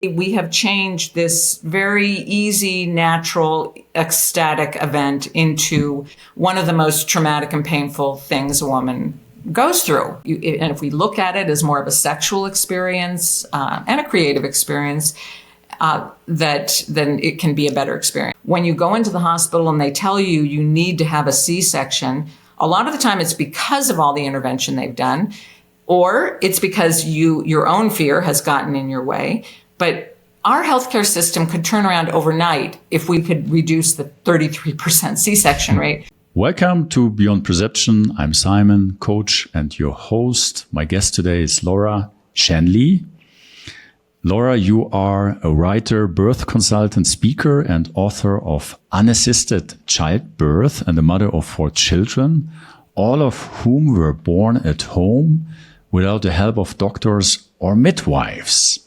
We have changed this very easy, natural, ecstatic event into one of the most traumatic and painful things a woman goes through. And if we look at it as more of a sexual experience and a creative experience, then it can be a better experience. When you go into the hospital and they tell you you need to have a C-section, a lot of the time it's because of all the intervention they've done, or it's because your own fear has gotten in your way. But our healthcare system could turn around overnight if we could reduce the 33% C-section rate. Welcome to Beyond Perception. I'm Simon, coach and your host. My guest today is Laura Shanley. Laura, you are a writer, birth consultant, speaker, and author of Unassisted Childbirth and a mother of 4 children, all of whom were born at home without the help of doctors or midwives.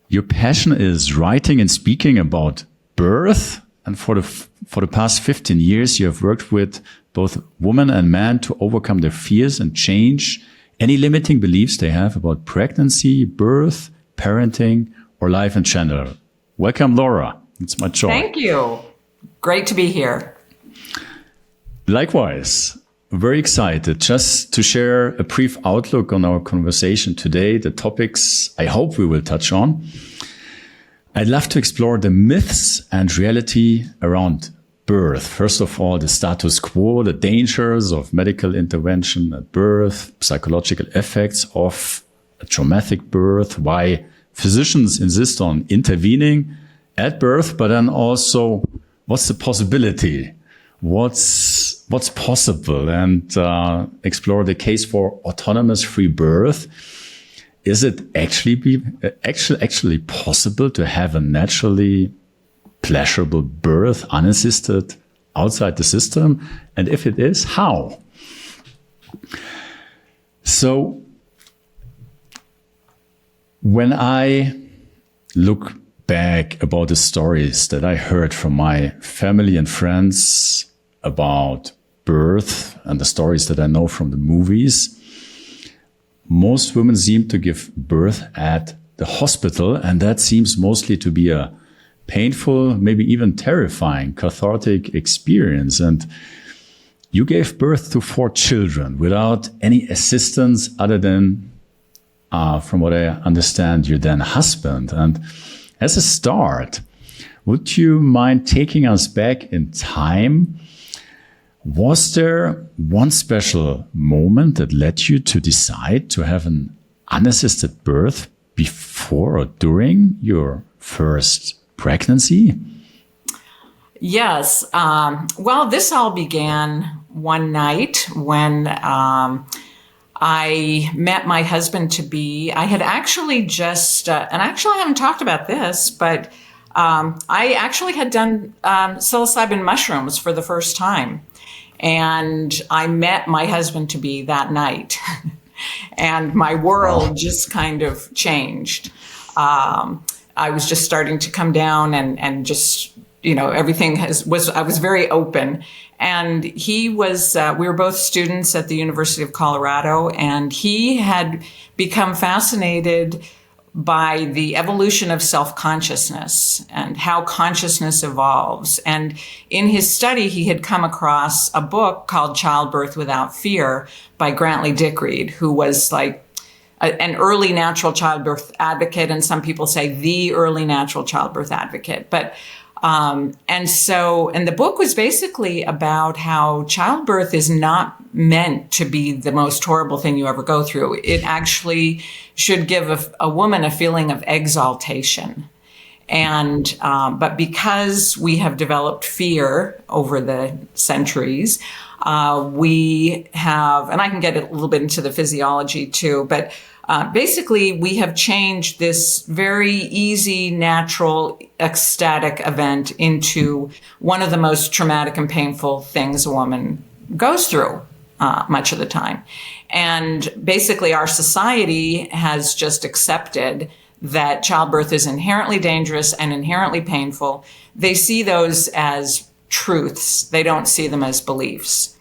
Your passion is writing and speaking about birth, and for the past 15 years, you have worked with both women and men to overcome their fears and change any limiting beliefs they have about pregnancy, birth, parenting, or life in general. Welcome, Laura. It's my joy. Thank you. Great to be here. Likewise. Very excited just to share a brief outlook on our conversation today, the topics I hope we will touch on. I'd love to explore the myths and reality around birth. First of all, the status quo, the dangers of medical intervention at birth, psychological effects of a traumatic birth, why physicians insist on intervening at birth, but then also what's the possibility? What's possible, and explore the case for autonomous free birth. Is it actually possible to have a naturally pleasurable birth, unassisted, outside the system? And if it is, how? So when I look back about the stories that I heard from my family and friends about birth and the stories that I know from the movies, most women seem to give birth at the hospital, and that seems mostly to be a painful, maybe even terrifying, cathartic experience. And you gave birth to 4 children without any assistance other than, from what I understand, your then husband. And as a start, would you mind taking us back in time? Was there one special moment that led you to decide to have an unassisted birth before or during your first pregnancy? Yes. Well, this all began one night when I met my husband-to-be. I had actually just, and actually I haven't talked about this, but I actually had done psilocybin mushrooms for the first time. And I met my husband-to-be that night. And my world just kind of changed. I was just starting to come down and just, everything I was very open. And he was, we were both students at the University of Colorado, and he had become fascinated by the evolution of self-consciousness and how consciousness evolves. And in his study, he had come across a book called Childbirth Without Fear by Grantley Dickreed, who was like an early natural childbirth advocate, and some people say the early natural childbirth advocate. But and the book was basically about how childbirth is not meant to be the most horrible thing you ever go through. It actually should give a woman a feeling of exaltation. And, but because we have developed fear over the centuries, we have, and I can get a little bit into the physiology too, but basically, we have changed this very easy, natural, ecstatic event into one of the most traumatic and painful things a woman goes through much of the time. And basically, our society has just accepted that childbirth is inherently dangerous and inherently painful. They see those as truths. They don't see them as beliefs.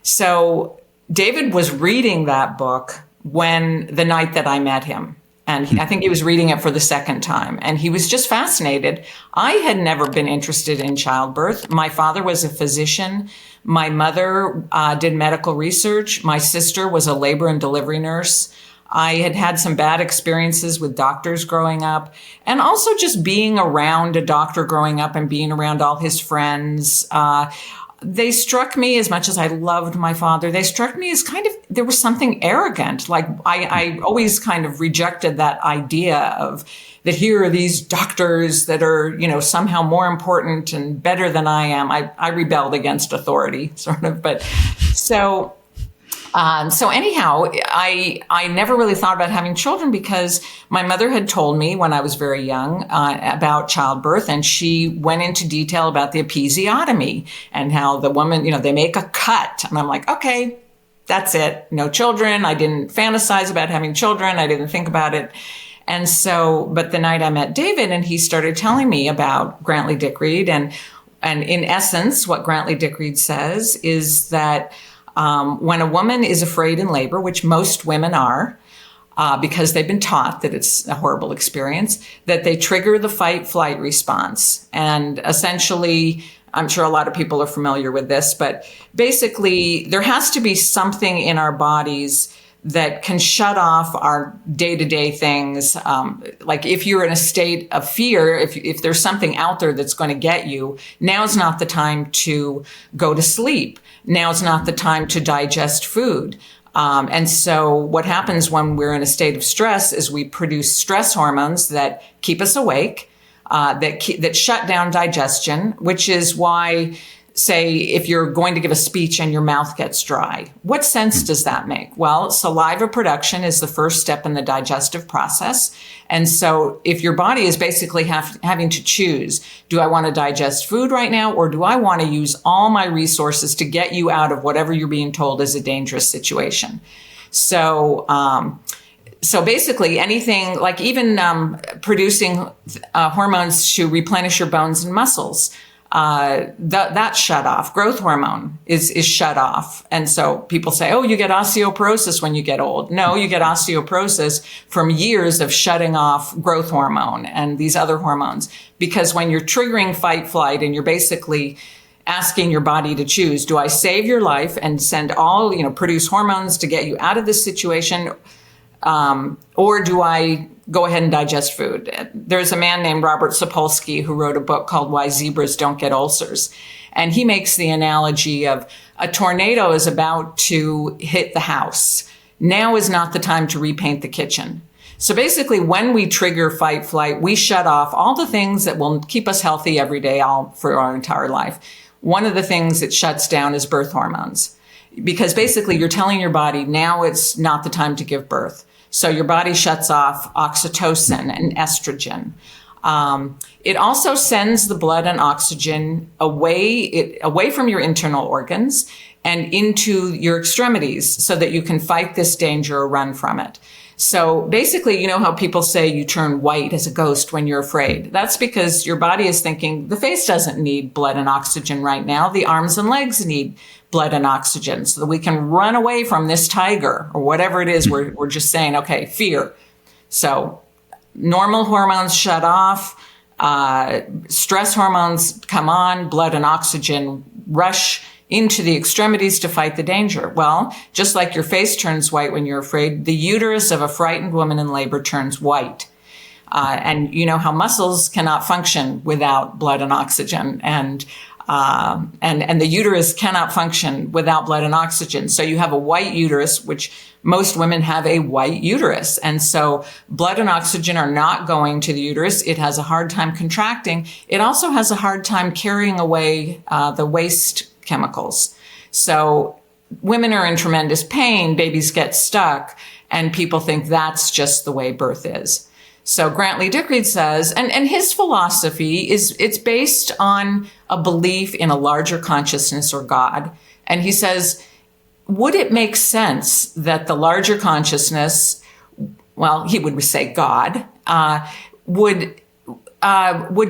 So David was reading that book the night that I met him. And I think he was reading it for the second time, and he was just fascinated. I had never been interested in childbirth. My father was a physician. My mother did medical research. My sister was a labor and delivery nurse. I had had some bad experiences with doctors growing up, and also just being around a doctor growing up and being around all his friends. They struck me, as much as I loved my father, they struck me as kind of, there was something arrogant. Like I always kind of rejected that idea of that here are these doctors that are, somehow more important and better than I am. I rebelled against authority, sort of. But so anyhow, I never really thought about having children because my mother had told me when I was very young about childbirth, and she went into detail about the episiotomy and how the woman, they make a cut. And I'm like, okay, that's it. No children. I didn't fantasize about having children. I didn't think about it. And so, but the night I met David and he started telling me about Grantley Dick Reed, and in essence, what Grantley Dick Reed says is that when a woman is afraid in labor, which most women are, because they've been taught that it's a horrible experience, that they trigger the fight-flight response. And essentially, I'm sure a lot of people are familiar with this, but basically there has to be something in our bodies that can shut off our day-to-day things. Like if you're in a state of fear, if there's something out there that's going to get you, now's not the time to go to sleep. Now's not the time to digest food. And so what happens when we're in a state of stress is we produce stress hormones that keep us awake, that shut down digestion, which is why, say, if you're going to give a speech and your mouth gets dry, what sense does that make? Well, saliva production is the first step in the digestive process. And so if your body is basically having to choose, do I want to digest food right now, or do I want to use all my resources to get you out of whatever you're being told is a dangerous situation? So basically anything like even producing hormones to replenish your bones and muscles, that's shut off. Growth hormone is shut off. And so people say, oh, you get osteoporosis when you get old. No, you get osteoporosis from years of shutting off growth hormone and these other hormones. Because when you're triggering fight flight and you're basically asking your body to choose, do I save your life and send produce hormones to get you out of this situation? Or do I go ahead and digest food? There's a man named Robert Sapolsky who wrote a book called Why Zebras Don't Get Ulcers. And he makes the analogy of a tornado is about to hit the house. Now is not the time to repaint the kitchen. So basically, when we trigger fight flight, we shut off all the things that will keep us healthy every day, for our entire life. One of the things it shuts down is birth hormones. Because basically you're telling your body now it's not the time to give birth. So your body shuts off oxytocin and estrogen. It also sends the blood and oxygen away from your internal organs and into your extremities so that you can fight this danger or run from it. So basically, you know how people say you turn white as a ghost when you're afraid? That's because your body is thinking the face doesn't need blood and oxygen right now. The arms and legs need blood and oxygen so that we can run away from this tiger or whatever it is. We're just saying, okay, fear. So normal hormones shut off, stress hormones come on, blood and oxygen rush into the extremities to fight the danger. Well, just like your face turns white when you're afraid, the uterus of a frightened woman in labor turns white. And you know how muscles cannot function without blood and oxygen, and the uterus cannot function without blood and oxygen. So you have a white uterus, which most women have a white uterus. And so blood and oxygen are not going to the uterus. It has a hard time contracting. It also has a hard time carrying away the waste chemicals. So women are in tremendous pain, babies get stuck, and people think that's just the way birth is. So Grantley Dick Reed says, and his philosophy is, it's based on a belief in a larger consciousness or God. And he says, would it make sense that the larger consciousness, well, he would say God, would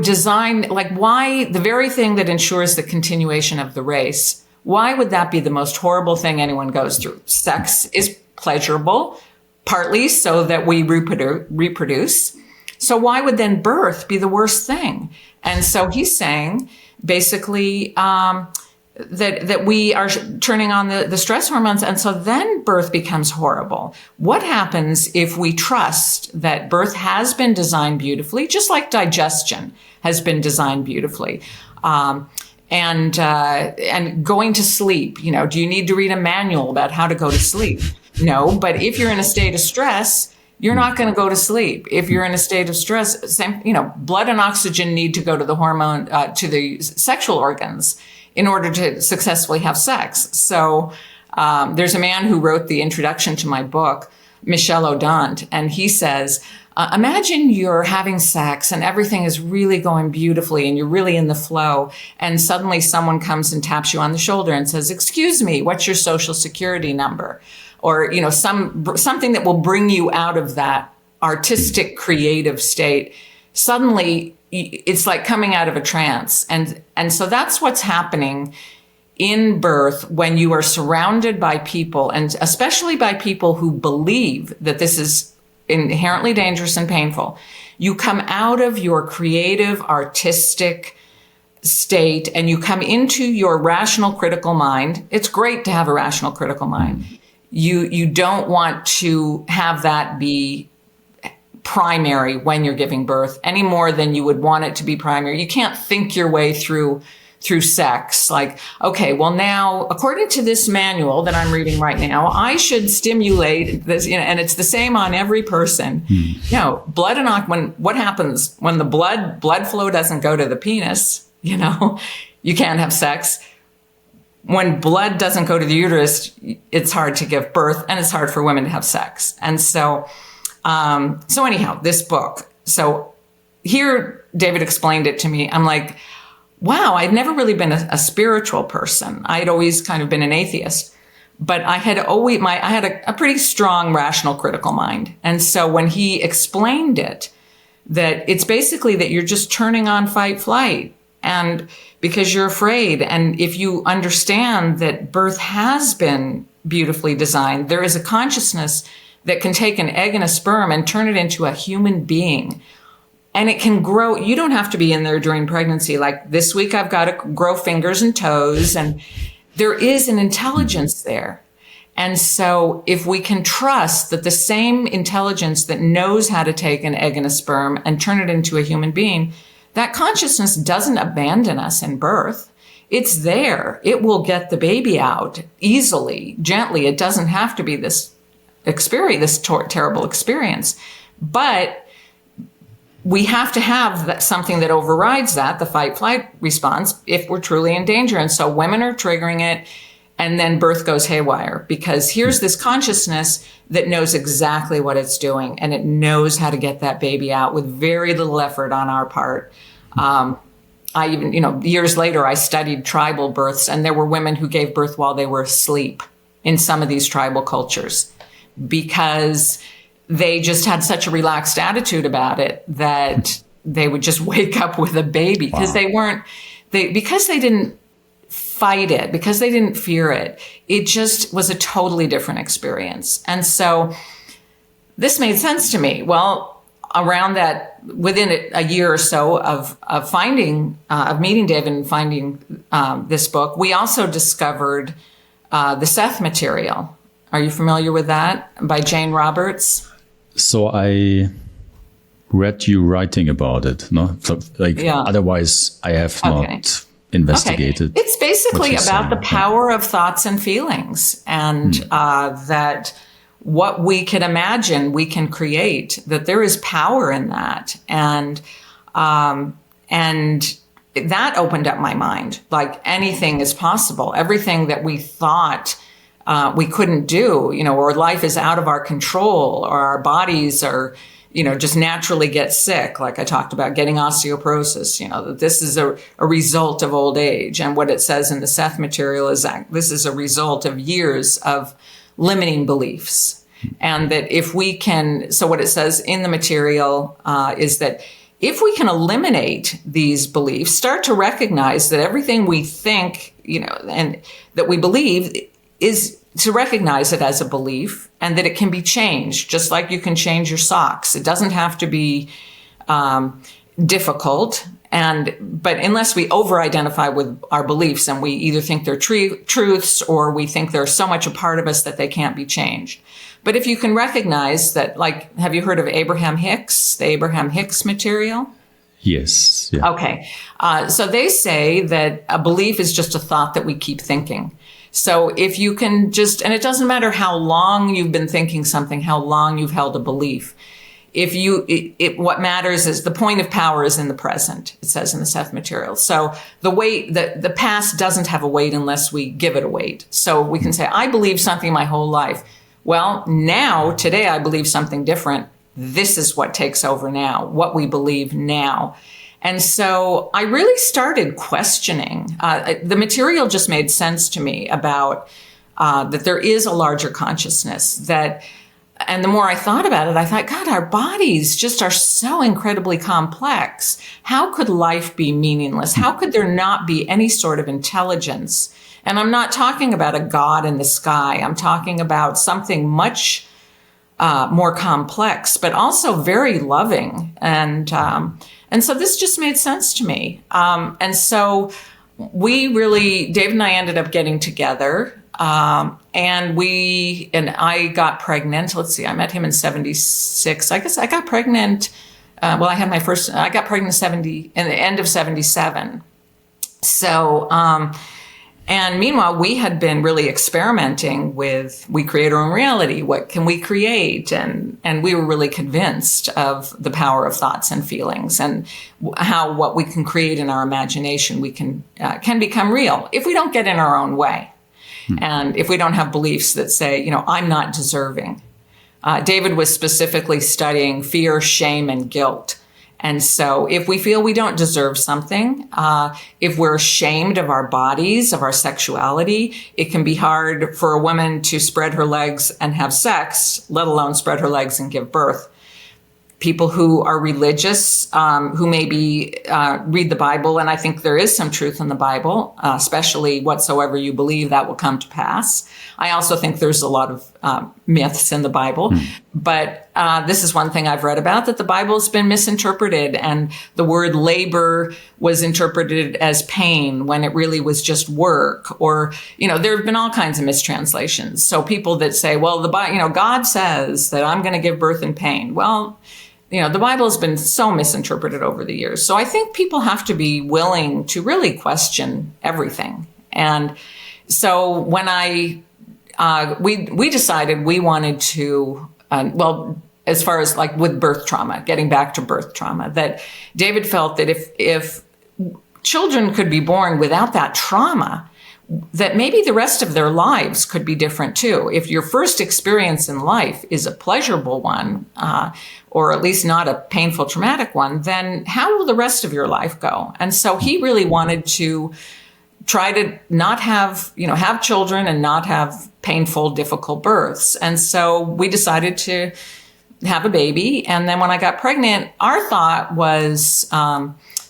design, like, why the very thing that ensures the continuation of the race, why would that be the most horrible thing anyone goes through? Sex is pleasurable, partly so that we reproduce. So why would then birth be the worst thing? And so he's saying basically that we are turning on the stress hormones. And so then birth becomes horrible. What happens if we trust that birth has been designed beautifully, just like digestion has been designed beautifully? And going to sleep, do you need to read a manual about how to go to sleep? No, but if you're in a state of stress, you're not going to go to sleep. If you're in a state of stress, blood and oxygen need to go to the hormone, to the sexual organs in order to successfully have sex. So there's a man who wrote the introduction to my book, Michel Odent, and he says, imagine you're having sex and everything is really going beautifully and you're really in the flow. And suddenly someone comes and taps you on the shoulder and says, excuse me, what's your social security number? Or, something that will bring you out of that artistic, creative state. Suddenly it's like coming out of a trance. And so that's what's happening in birth when you are surrounded by people, and especially by people who believe that this is inherently dangerous and painful. You come out of your creative, artistic state and you come into your rational, critical mind. It's great to have a rational, critical mind. You don't want to have that be primary when you're giving birth any more than you would want it to be primary. You can't think your way through sex. Like, okay, well now, according to this manual that I'm reading right now, I should stimulate this, and it's the same on every person. Blood and what happens when the blood flow doesn't go to the penis, you can't have sex. When blood doesn't go to the uterus, it's hard to give birth and it's hard for women to have sex. And so anyhow, this book. So here, David explained it to me. I'm like, wow, I'd never really been a spiritual person. I'd always kind of been an atheist, but I had a pretty strong rational critical mind. And so when he explained it, that it's basically that you're just turning on fight flight, and because you're afraid. And if you understand that birth has been beautifully designed, there is a consciousness that can take an egg and a sperm and turn it into a human being. And it can grow. You don't have to be in there during pregnancy. Like this week, I've got to grow fingers and toes. And there is an intelligence there. And so if we can trust that the same intelligence that knows how to take an egg and a sperm and turn it into a human being, that consciousness doesn't abandon us in birth. It's there. It will get the baby out easily, gently. It doesn't have to be this terrible experience. But we have to have something that overrides that, the fight-flight response, if we're truly in danger. And so women are triggering it, and then birth goes haywire, because here's this consciousness that knows exactly what it's doing, and it knows how to get that baby out with very little effort on our part. I even, years later, I studied tribal births, and there were women who gave birth while they were asleep in some of these tribal cultures, because they just had such a relaxed attitude about it that they would just wake up with a baby, because because they didn't fight it, because they didn't fear it. It just was a totally different experience. And so this made sense to me. Well, around that, within a year or so of meeting David and finding this book, we also discovered the Seth material. Are you familiar with that? By Jane Roberts? So I read you writing about it, no? So, otherwise I have not investigated. Okay. It's basically about the power of thoughts and feelings, and that what we can imagine, we can create, that there is power in that. And that opened up my mind. Like, anything is possible. Everything that we thought we couldn't do, or life is out of our control, or our bodies are, just naturally get sick. Like I talked about getting osteoporosis, that this is a result of old age. And what it says in the Seth material is that this is a result of years of limiting beliefs. And that if we can, so what it says in the material is that if we can eliminate these beliefs, start to recognize that everything we think, and that we believe is to recognize it as a belief and that it can be changed, just like you can change your socks. It doesn't have to be difficult. But unless we over-identify with our beliefs and we either think they're truths or we think they're so much a part of us that they can't be changed. But if you can recognize that, like, have you heard of Abraham Hicks, the Abraham Hicks material? Yes. Yeah. Okay. So they say that a belief is just a thought that we keep thinking. So if you can just, and it doesn't matter how long you've been thinking something, how long you've held a belief. What matters is the point of power is in the present, it says in the Seth material. So the weight, the past doesn't have a weight unless we give it a weight. So we can say, I believe something my whole life. Well, now, today, I believe something different. This is what takes over now, what we believe now. And so I really started questioning. The material just made sense to me about that there is a larger consciousness, and the more I thought about it, I thought, God, our bodies just are so incredibly complex. How could life be meaningless? How could there not be any sort of intelligence? And I'm not talking about a God in the sky. I'm talking about something much more complex, but also very loving. And so this just made sense to me. And so David and I ended up getting together. And I got pregnant. Let's see, I met him in 76. I guess I got pregnant. I got pregnant in the end of 77. So, and meanwhile, we had been really experimenting we create our own reality. What can we create? And we were really convinced of the power of thoughts and feelings and how what we can create in our imagination, we can become real if we don't get in our own way. And if we don't have beliefs that say, I'm not deserving. David was specifically studying fear, shame, and guilt. And so if we feel we don't deserve something, if we're ashamed of our bodies, of our sexuality, it can be hard for a woman to spread her legs and have sex, let alone spread her legs and give birth. People who are religious, who maybe read the Bible, and I think there is some truth in the Bible, especially whatsoever you believe, that will come to pass. I also think there's a lot of myths in the Bible, but this is one thing I've read about, that the Bible has been misinterpreted, and the word labor was interpreted as pain when it really was just work, or, there have been all kinds of mistranslations. So people that say, well, God says that I'm going to give birth in pain. Well, the Bible has been so misinterpreted over the years. So I think people have to be willing to really question everything. And so when we decided we wanted to, as far as like with birth trauma, getting back to birth trauma, that David felt that if children could be born without that trauma, that maybe the rest of their lives could be different too. If your first experience in life is a pleasurable one, or at least not a painful, traumatic one, then how will the rest of your life go? And so he really wanted to try to not have children and not have painful, difficult births. And so we decided to have a baby. And then when I got pregnant, our thought was,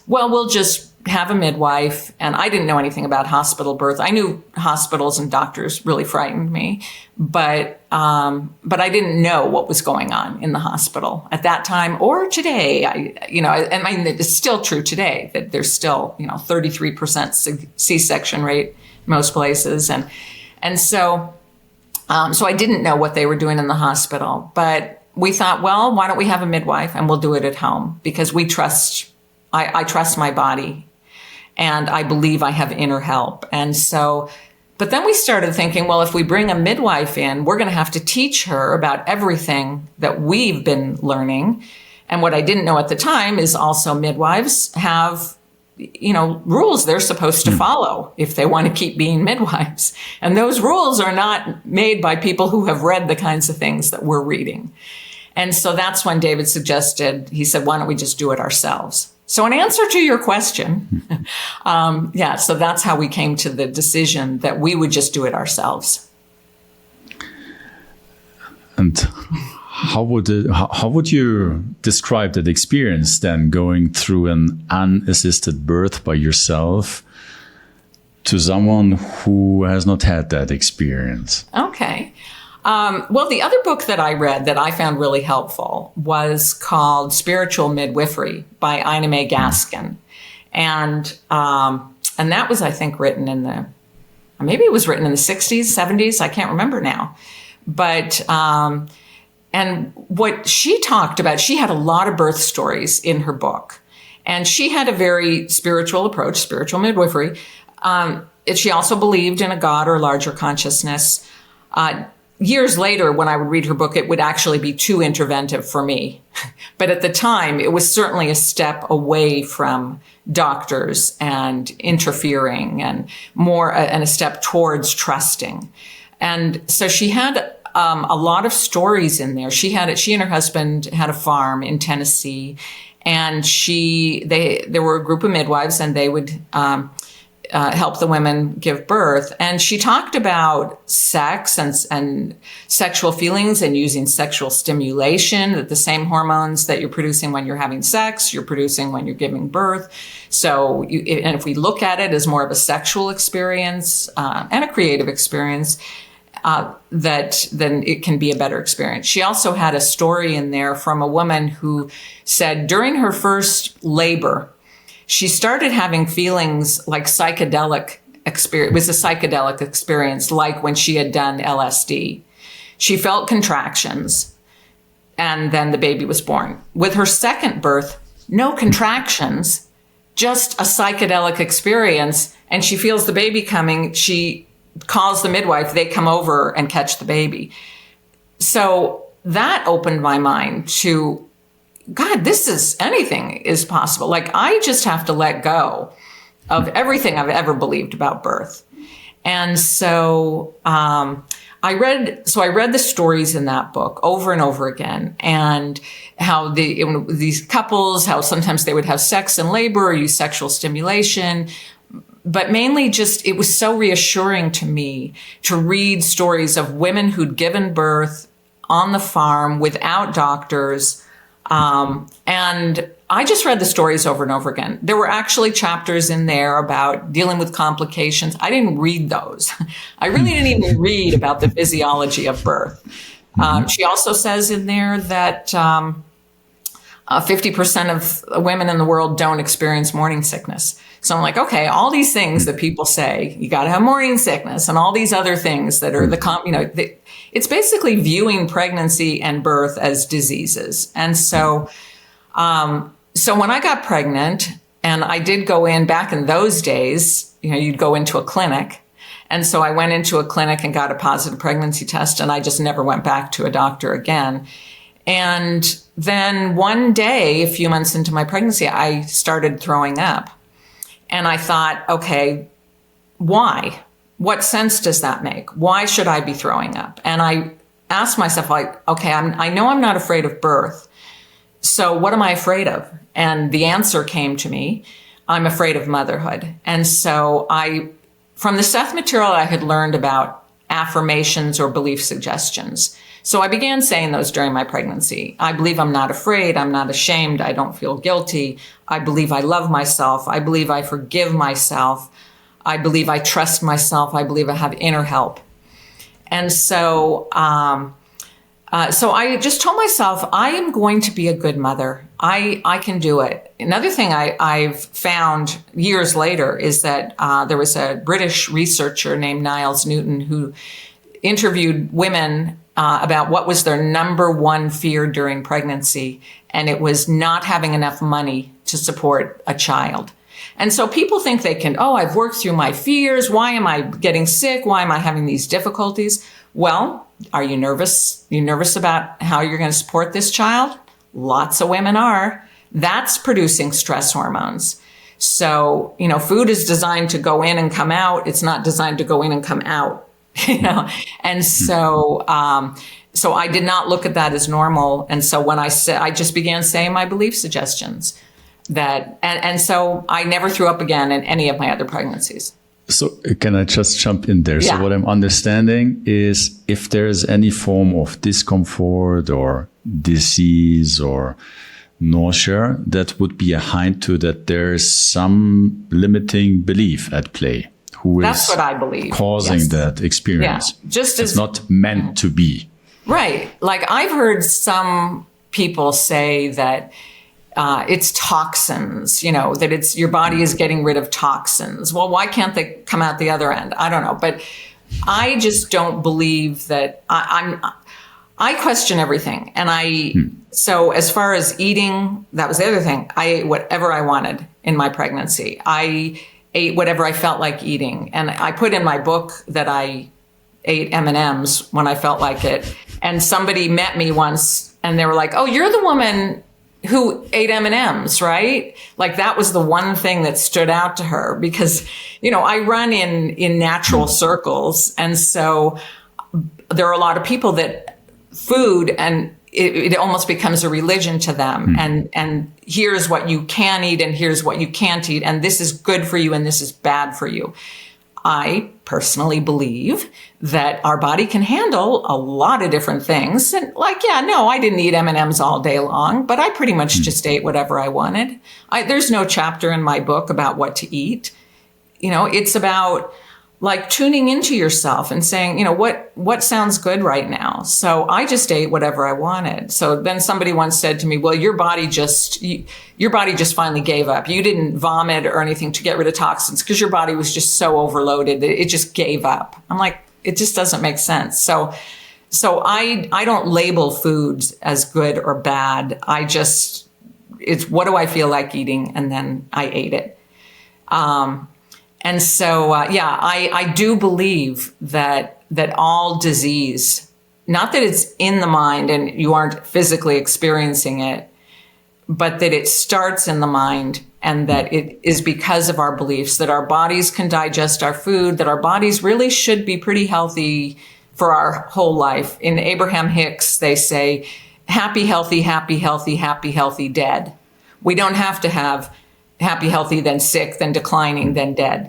we'll just have a midwife. And I didn't know anything about hospital birth. I knew hospitals and doctors really frightened me, but I didn't know what was going on in the hospital at that time or today. It's still true today that there's still, 33% C-section rate most places. And so I didn't know what they were doing in the hospital, but we thought, well, why don't we have a midwife and we'll do it at home, because I trust my body. And I believe I have inner help. And so, but then we started thinking, well, if we bring a midwife in, we're going to have to teach her about everything that we've been learning. And what I didn't know at the time is also midwives have, rules they're supposed to follow if they want to keep being midwives. And those rules are not made by people who have read the kinds of things that we're reading. And so that's when David suggested, he said, why don't we just do it ourselves? So in answer to your question, so that's how we came to the decision that we would just do it ourselves. And how would you describe that experience then, going through an unassisted birth by yourself to someone who has not had that experience? Okay. Well, the other book that I read that I found really helpful was called Spiritual Midwifery by Ina May Gaskin. And that was, I think, written in the 60s, 70s. I can't remember now. But, and what she talked about, she had a lot of birth stories in her book. And she had a very spiritual approach, spiritual midwifery. She also believed in a God or larger consciousness. Years later, when I would read her book, it would actually be too interventive for me. But at the time, it was certainly a step away from doctors and interfering and more, and a step towards trusting. And so she had a lot of stories in there. She and her husband had a farm in Tennessee, and there were a group of midwives, and they would help the women give birth. And she talked about sex and sexual feelings and using sexual stimulation, that the same hormones that you're producing when you're having sex, you're producing when you're giving birth. So, and if we look at it as more of a sexual experience and a creative experience, then it can be a better experience. She also had a story in there from a woman who said during her first labor, she started having feelings like psychedelic experience. It was a psychedelic experience, like when she had done LSD. She felt contractions, and then the baby was born. With her second birth, no contractions, just a psychedelic experience, and she feels the baby coming. She calls the midwife, they come over and catch the baby. So that opened my mind to, God, anything is possible. Like, I just have to let go of everything I've ever believed about birth. And so I read the stories in that book over and over again, and how these couples, how sometimes they would have sex in labor or use sexual stimulation. But mainly it was so reassuring to me to read stories of women who'd given birth on the farm without doctors. And I just read the stories over and over again. There were actually chapters in there about dealing with complications. I didn't read those. I really didn't even read about the physiology of birth. She also says in there that 50% of women in the world don't experience morning sickness. So I'm like, okay, all these things that people say, you got to have morning sickness and all these other things that are it's basically viewing pregnancy and birth as diseases. And so, so when I got pregnant, and I did go in back in those days, you'd go into a clinic. And so I went into a clinic and got a positive pregnancy test, and I just never went back to a doctor again. And then one day, a few months into my pregnancy, I started throwing up. And I thought, okay, why? What sense does that make? Why should I be throwing up? And I asked myself, okay, I know I'm not afraid of birth. So what am I afraid of? And the answer came to me, I'm afraid of motherhood. And so from the Seth material, I had learned about affirmations or belief suggestions. So I began saying those during my pregnancy. I believe I'm not afraid. I'm not ashamed. I don't feel guilty. I believe I love myself. I believe I forgive myself. I believe I trust myself. I believe I have inner help. And so, so I just told myself, I am going to be a good mother. I can do it. Another thing I've found years later is that there was a British researcher named Niles Newton who interviewed women about what was their number one fear during pregnancy. And it was not having enough money to support a child. And so people think they can, I've worked through my fears. Why am I getting sick? Why am I having these difficulties? Well, are you nervous? You nervous about how you're going to support this child? Lots of women are. That's producing stress hormones. So, food is designed to go in and come out. It's not designed to go in and come out. And so, so I did not look at that as normal. And so when I just began saying my belief suggestions and so I never threw up again in any of my other pregnancies. So can I just jump in there? Yeah. So what I'm understanding is if there's any form of discomfort or disease or nausea, that would be a hint to that there is some limiting belief at play. who That's is what I believe. causing Yes. that experience. Yeah. Just it's as not meant to be. right. Like I've heard some people say that it's toxins, that it's your body is getting rid of toxins. Well, why can't they come out the other end? I don't know. But I just don't believe that I question everything. And so as far as eating, that was the other thing. I ate whatever I wanted in my pregnancy. I ate whatever I felt like eating. And I put in my book that I ate M&Ms when I felt like it. And somebody met me once and they were like, "Oh, you're the woman who ate M&Ms, right?" Like that was the one thing that stood out to her because, I run in natural circles. And so there are a lot of people that food and it almost becomes a religion to them. And here's what you can eat and here's what you can't eat. And this is good for you and this is bad for you. I personally believe that our body can handle a lot of different things. And I didn't eat M&Ms all day long, but I pretty much just ate whatever I wanted. There's no chapter in my book about what to eat. It's about like tuning into yourself and saying, what sounds good right now? So I just ate whatever I wanted. So then somebody once said to me, "Well, your body just finally gave up. You didn't vomit or anything to get rid of toxins because your body was just so overloaded that it just gave up." I'm like, it just doesn't make sense. So I don't label foods as good or bad. It's what do I feel like eating? And then I ate it. And so, I do believe that all disease, not that it's in the mind and you aren't physically experiencing it, but that it starts in the mind and that it is because of our beliefs, that our bodies can digest our food, that our bodies really should be pretty healthy for our whole life. In Abraham Hicks, they say, happy, healthy, happy, healthy, happy, healthy, dead. We don't have to have happy, healthy, then sick, then declining, then dead.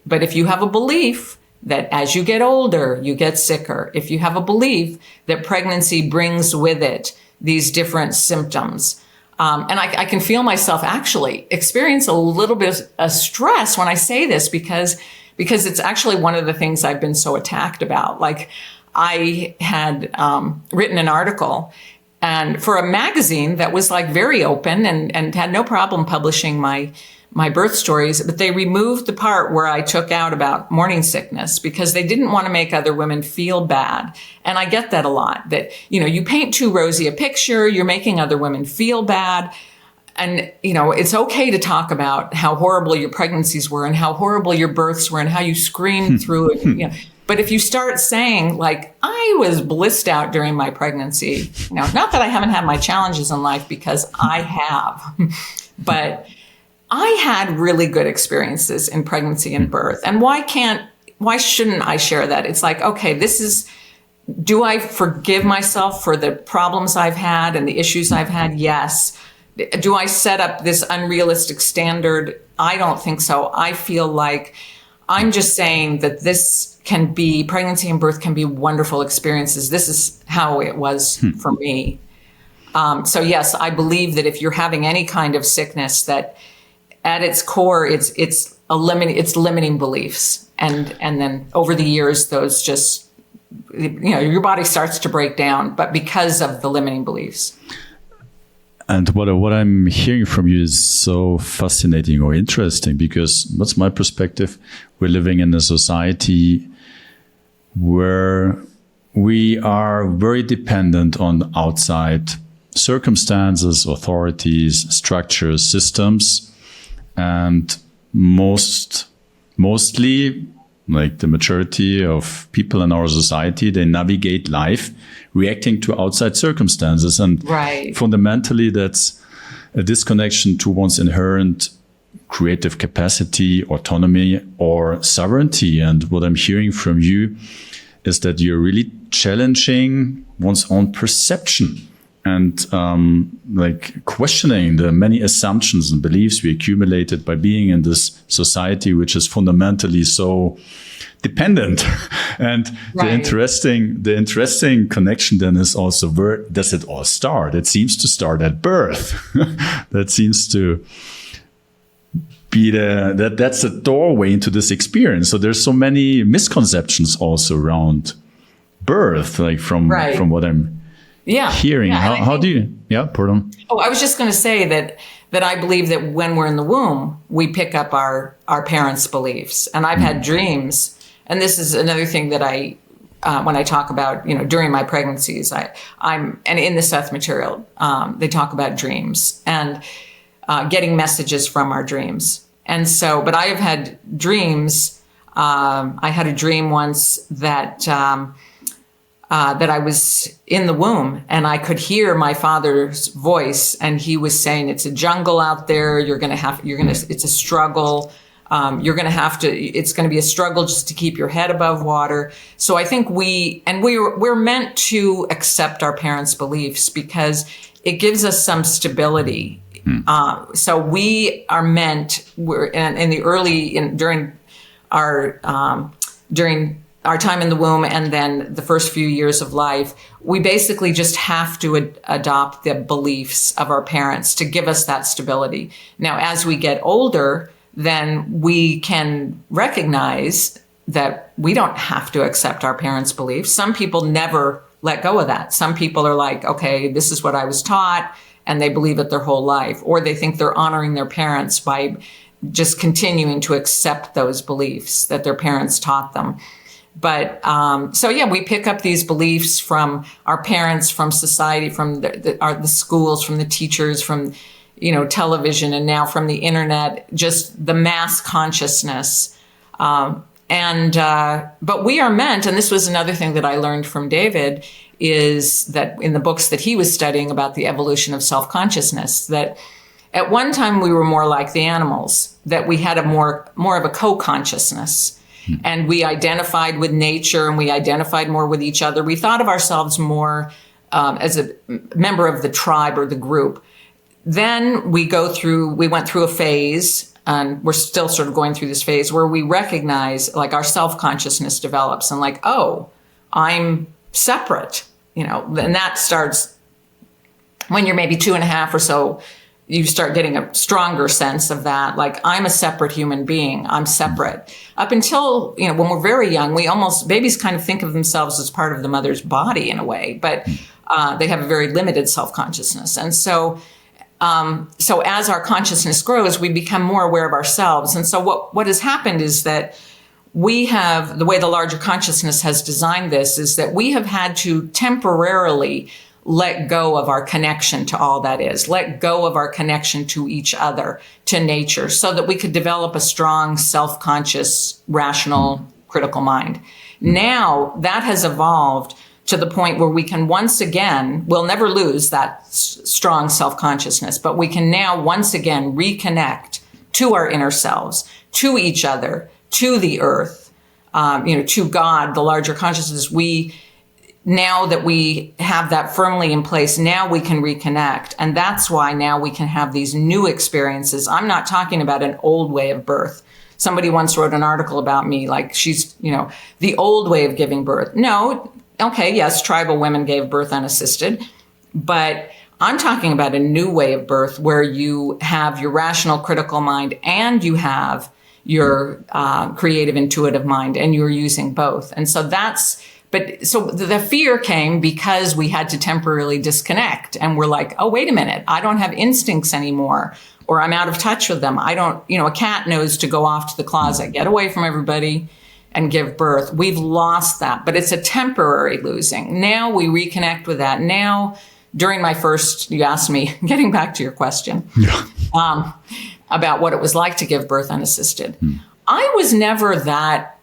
But if you have a belief that as you get older, you get sicker, if you have a belief that pregnancy brings with it these different symptoms, and I can feel myself actually experience a little bit of stress when I say this because it's actually one of the things I've been so attacked about. Like I had written an article and for a magazine that was like very open and had no problem publishing my birth stories, but they removed the part where I took out about morning sickness because they didn't want to make other women feel bad. And I get that a lot, that, you paint too rosy a picture, you're making other women feel bad. And, it's okay to talk about how horrible your pregnancies were and how horrible your births were and how you screamed through it. But if you start saying, like, I was blissed out during my pregnancy, not that I haven't had my challenges in life because I have, but I had really good experiences in pregnancy and birth. And why shouldn't I share that? It's like, okay, do I forgive myself for the problems I've had and the issues I've had? Yes. Do I set up this unrealistic standard? I don't think so. I feel like I'm just saying that pregnancy and birth can be wonderful experiences. This is how it was for me. So yes, I believe that if you're having any kind of sickness, that at its core, it's limiting beliefs. And then over the years, those just, your body starts to break down, but because of the limiting beliefs. And what I'm hearing from you is so fascinating or interesting because that's my perspective. We're living in a society where we are very dependent on outside circumstances, authorities, structures, systems, and mostly, like the majority of people in our society, they navigate life reacting to outside circumstances. And fundamentally, that's a disconnection to one's inherent creative capacity, autonomy, or sovereignty. And what I'm hearing from you is that you're really challenging one's own perception and questioning the many assumptions and beliefs we accumulated by being in this society, which is fundamentally so dependent. And the interesting connection then is also, where does it all start? It seems to start at birth. That seems to be that's the doorway into this experience. So there's so many misconceptions also around birth, like from what I'm hearing. How do you? Yeah, pardon. Oh, I was just going to say that I believe that when we're in the womb, we pick up our parents' beliefs. And I've had dreams, and this is another thing that when I talk about, during my pregnancies, and in the Seth material, they talk about dreams and getting messages from our dreams. And so, but I have had dreams. I had a dream once that I was in the womb and I could hear my father's voice, and he was saying, "It's a jungle out there. It's a struggle. It's going to be a struggle just to keep your head above water." So I think we're meant to accept our parents' beliefs because it gives us some stability. So we are meant, during our time in the womb and then the first few years of life, we basically just have to adopt the beliefs of our parents to give us that stability. Now, as we get older, then we can recognize that we don't have to accept our parents' beliefs. Some people never let go of that. Some people are like, okay, this is what I was taught, and they believe it their whole life, or they think they're honoring their parents by just continuing to accept those beliefs that their parents taught them. But we pick up these beliefs from our parents, from society, from the schools, from the teachers, from television, and now from the internet, just the mass consciousness. But we are meant, and this was another thing that I learned from David, is that in the books that he was studying about the evolution of self-consciousness, that at one time we were more like the animals, that we had more of a co-consciousness. And we identified with nature, and we identified more with each other. We thought of ourselves more as a member of the tribe or the group. Then we went through a phase, and we're still sort of going through this phase where we recognize, like, our self-consciousness develops, and like, oh, I'm separate, and that starts when you're maybe 2.5 or so. You start getting a stronger sense of that. Like, I'm a separate human being. I'm separate. Up until, when we're very young, babies kind of think of themselves as part of the mother's body in a way, but they have a very limited self-consciousness. And so as our consciousness grows, we become more aware of ourselves. And so what has happened is that we have, the way the larger consciousness has designed this, is that we have had to temporarily let go of our connection to all that is, let go of our connection to each other, to nature, so that we could develop a strong, self-conscious, rational, critical mind. Now that has evolved to the point where we can once again, we'll never lose that strong self-consciousness, but we can now once again reconnect to our inner selves, to each other, to the earth, to God, the larger consciousness. Now that we have that firmly in place, now we can reconnect. And that's why now we can have these new experiences. I'm not talking about an old way of birth. Somebody once wrote an article about me, like, she's, the old way of giving birth. No, okay, yes, tribal women gave birth unassisted, but I'm talking about a new way of birth where you have your rational, critical mind and you have your creative, intuitive mind, and you're using both. And so so the fear came because we had to temporarily disconnect, and we're like, oh, wait a minute, I don't have instincts anymore, or I'm out of touch with them. I don't, a cat knows to go off to the closet, get away from everybody and give birth. We've lost that, but it's a temporary losing. Now we reconnect with that. Now, during my first, you asked me, getting back to your question, about what it was like to give birth unassisted. I was never that,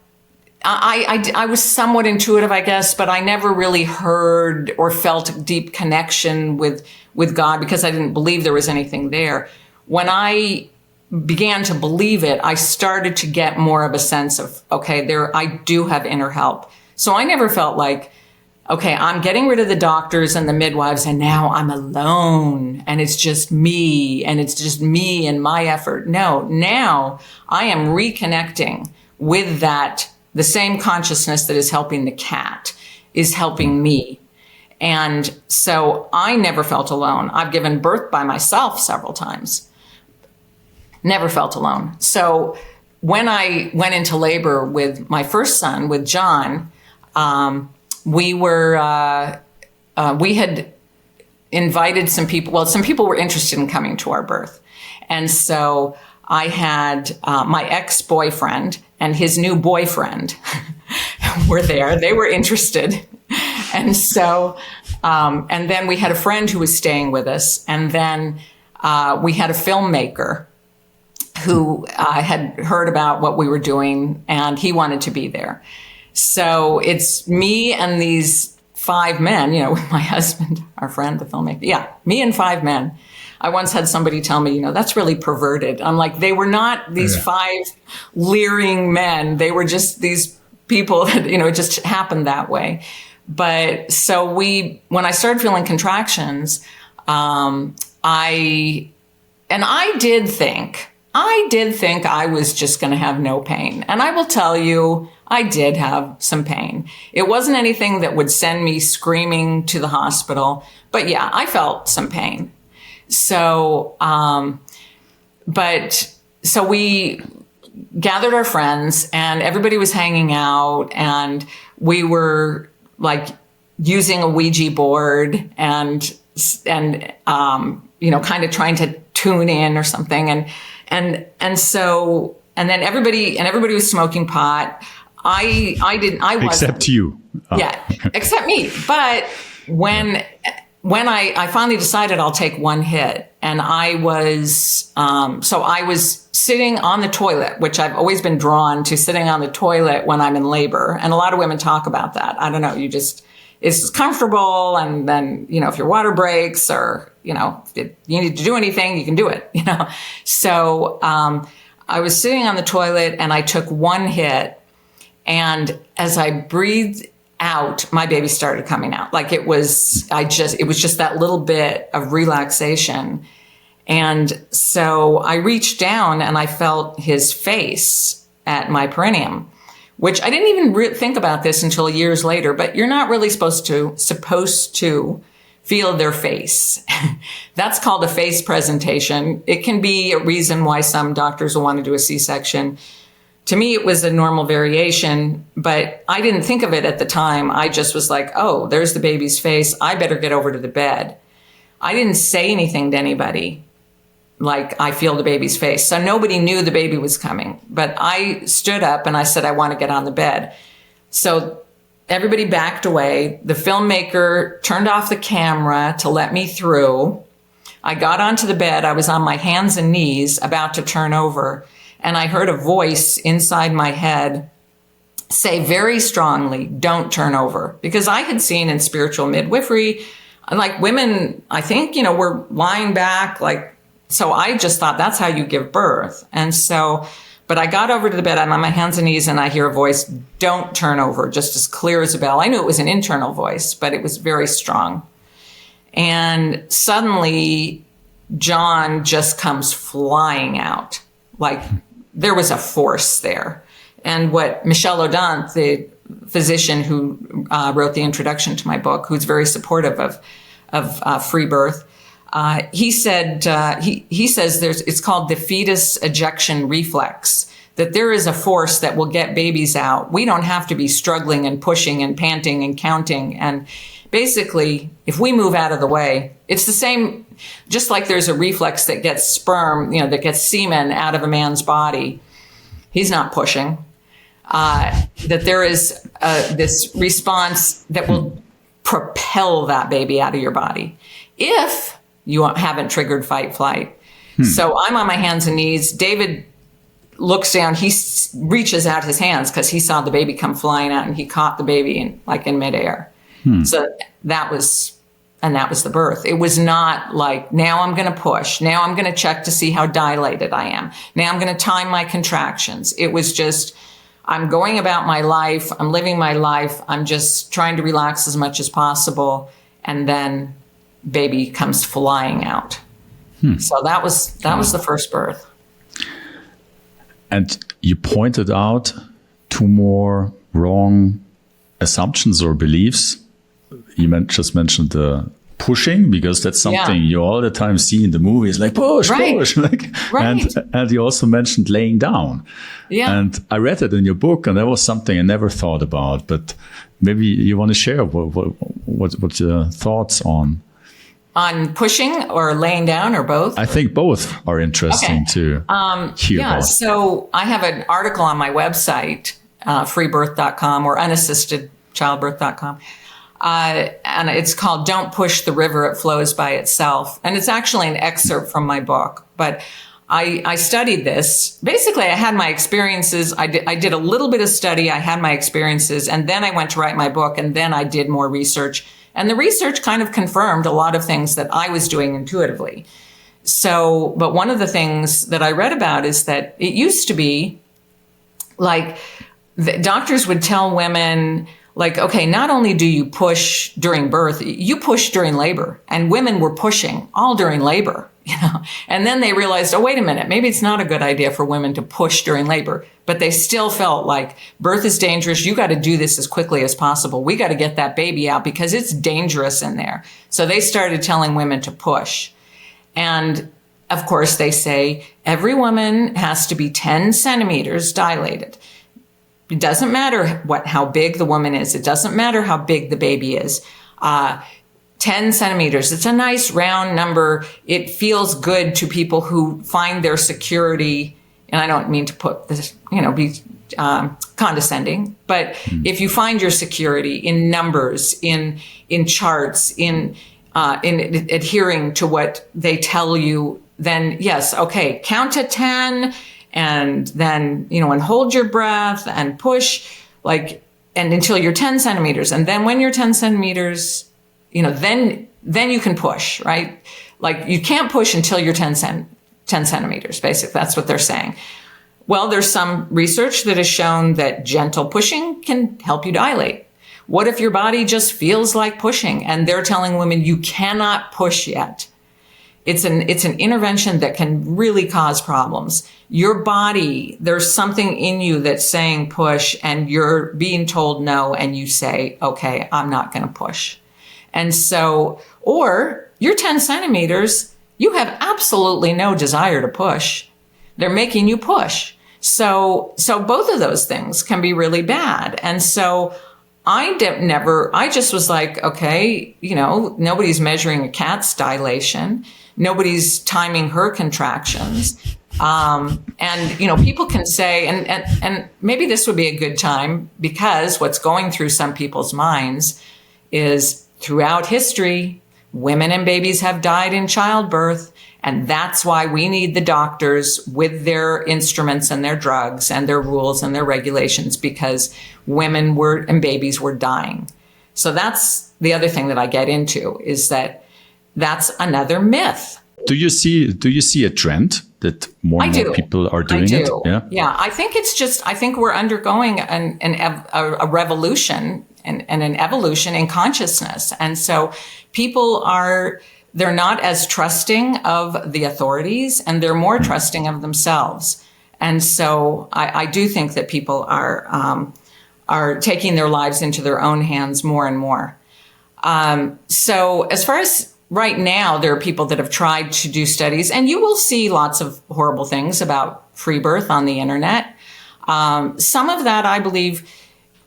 I was somewhat intuitive, I guess, but I never really heard or felt a deep connection with God because I didn't believe there was anything there. When I began to believe it, I started to get more of a sense of, okay, I do have inner help. So I never felt like, okay, I'm getting rid of the doctors and the midwives, and now I'm alone, and it's just me and my effort. No, now I am reconnecting with that. The same consciousness that is helping the cat is helping me. And so I never felt alone. I've given birth by myself several times. Never felt alone. So when I went into labor with my first son, with John, we had invited some people. Well, some people were interested in coming to our birth. And so I had my ex-boyfriend and his new boyfriend were there. They were interested. And so, and then we had a friend who was staying with us. And then we had a filmmaker who had heard about what we were doing, and he wanted to be there. So it's me and these 5 men, with my husband, our friend, the filmmaker. Yeah, me and 5 men. I once had somebody tell me, that's really perverted. I'm like, they were not these 5 leering men. They were just these people that, it just happened that way. But so when I started feeling contractions, I did think I was just going to have no pain. And I will tell you, I did have some pain. It wasn't anything that would send me screaming to the hospital, but yeah, I felt some pain. So, so we gathered our friends and everybody was hanging out, and we were like using a Ouija board and kind of trying to tune in or something. And then everybody was smoking pot. I wasn't. Except you. Oh. Yeah, except me. But when I finally decided I'll take one hit, and I was sitting on the toilet, which I've always been drawn to, sitting on the toilet when I'm in labor. And a lot of women talk about that. I don't know. It's comfortable. And then, if your water breaks or, if you need to do anything, you can do it, So, I was sitting on the toilet and I took one hit, and as I breathed out, my baby started coming out. Like it was just that little bit of relaxation. And so I reached down and I felt his face at my perineum, which I didn't even think about this until years later, but you're not really supposed to feel their face. That's called a face presentation. It can be a reason why some doctors will want to do a C-section. To me, it was a normal variation, but I didn't think of it at the time. I just was like, oh, there's the baby's face. I better get over to the bed. I didn't say anything to anybody, like I feel the baby's face. So nobody knew the baby was coming, but I stood up and I said, I want to get on the bed. So everybody backed away. The filmmaker turned off the camera to let me through. I got onto the bed. I was on my hands and knees about to turn over. And I heard a voice inside my head say very strongly, don't turn over. Because I had seen in spiritual midwifery, like women, I think, were lying back. So I just thought that's how you give birth. And so, but I got over to the bed, I'm on my hands and knees, and I hear a voice, don't turn over, just as clear as a bell. I knew it was an internal voice, but it was very strong. And suddenly, John just comes flying out. Like there was a force there. And what Michel Audin, the physician who wrote the introduction to my book, who's very supportive of free birth, he said he says it's called the fetus ejection reflex, that there is a force that will get babies out. We don't have to be struggling and pushing and panting and counting. And basically, if we move out of the way, it's the same, just like there's a reflex that gets sperm, that gets semen out of a man's body. He's not pushing. That there is this response that will propel that baby out of your body if you haven't triggered fight flight. So I'm on my hands and knees. David looks down. He reaches out his hands because he saw the baby come flying out, and he caught the baby in midair. So that was the birth. It was not like, now I'm going to push. Now I'm going to check to see how dilated I am. Now I'm going to time my contractions. It was just, I'm going about my life. I'm living my life. I'm just trying to relax as much as possible. And then baby comes flying out. So that was the first birth. And you pointed out 2 more wrong assumptions or beliefs. You just mentioned the pushing, because that's something you all the time see in the movies, like push, push, like, and you also mentioned laying down. Yeah. And I read it in your book, and that was something I never thought about, but maybe you want to share what's your thoughts on pushing or laying down, or both? I think both are interesting to hear about. So I have an article on my website, freebirth.com or unassistedchildbirth.com. And it's called Don't Push the River, It Flows by Itself. And it's actually an excerpt from my book. But I studied this. Basically, I had my experiences. I did a little bit of study. I had my experiences. And then I went to write my book. And then I did more research. And the research kind of confirmed a lot of things that I was doing intuitively. So, but one of the things that I read about is that it used to be like the doctors would tell women, like, okay, not only do you push during birth, you push during labor. And women were pushing all during labor, you know. And then they realized, oh, wait a minute, maybe it's not a good idea for women to push during labor. But they still felt like birth is dangerous. You got to do this as quickly as possible. We got to get that baby out because it's dangerous in there. So they started telling women to push. And of course, they say every woman has to be 10 centimeters dilated. It doesn't matter how big the woman is. It doesn't matter how big the baby is. 10 centimeters. It's a nice round number. It feels good to people who find their security. And I don't mean to put this, be condescending, but if you find your security in numbers, in charts, in adhering to what they tell you, then yes, okay, count to 10. And then, and hold your breath and push and until you're 10 centimeters. And then when you're 10 centimeters, then you can push, right? Like you can't push until you're 10 centimeters, basically. That's what they're saying. Well, there's some research that has shown that gentle pushing can help you dilate. What if your body just feels like pushing and they're telling women you cannot push yet? It's an intervention that can really cause problems. Your body, there's something in you that's saying push and you're being told no and you say, okay, I'm not going to push. And so, or you're 10 centimeters, you have absolutely no desire to push. They're making you push. So both of those things can be really bad. And so I just was like, okay, nobody's measuring a cat's dilation. Nobody's timing her contractions. And people can say, and maybe this would be a good time, because what's going through some people's minds is throughout history, women and babies have died in childbirth. And that's why we need the doctors with their instruments and their drugs and their rules and their regulations, because women and babies were dying. So that's the other thing that I get into, is that's another myth. Do you see a trend that more and more people are doing it? Yeah. I think we're undergoing a revolution and an evolution in consciousness. And so people they're not as trusting of the authorities, and they're more trusting of themselves. And so I do think that people are taking their lives into their own hands more and more. So as far as right now, there are people that have tried to do studies, and you will see lots of horrible things about free birth on the internet. Some of that, I believe,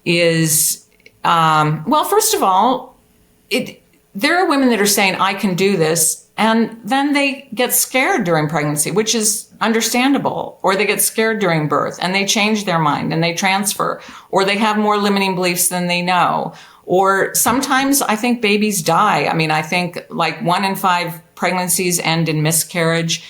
is, first of all, there are women that are saying, I can do this, and then they get scared during pregnancy, which is understandable, or they get scared during birth, and they change their mind, and they transfer, or they have more limiting beliefs than they know. Or sometimes I think babies die. I mean, I think like 1 in 5 pregnancies end in miscarriage.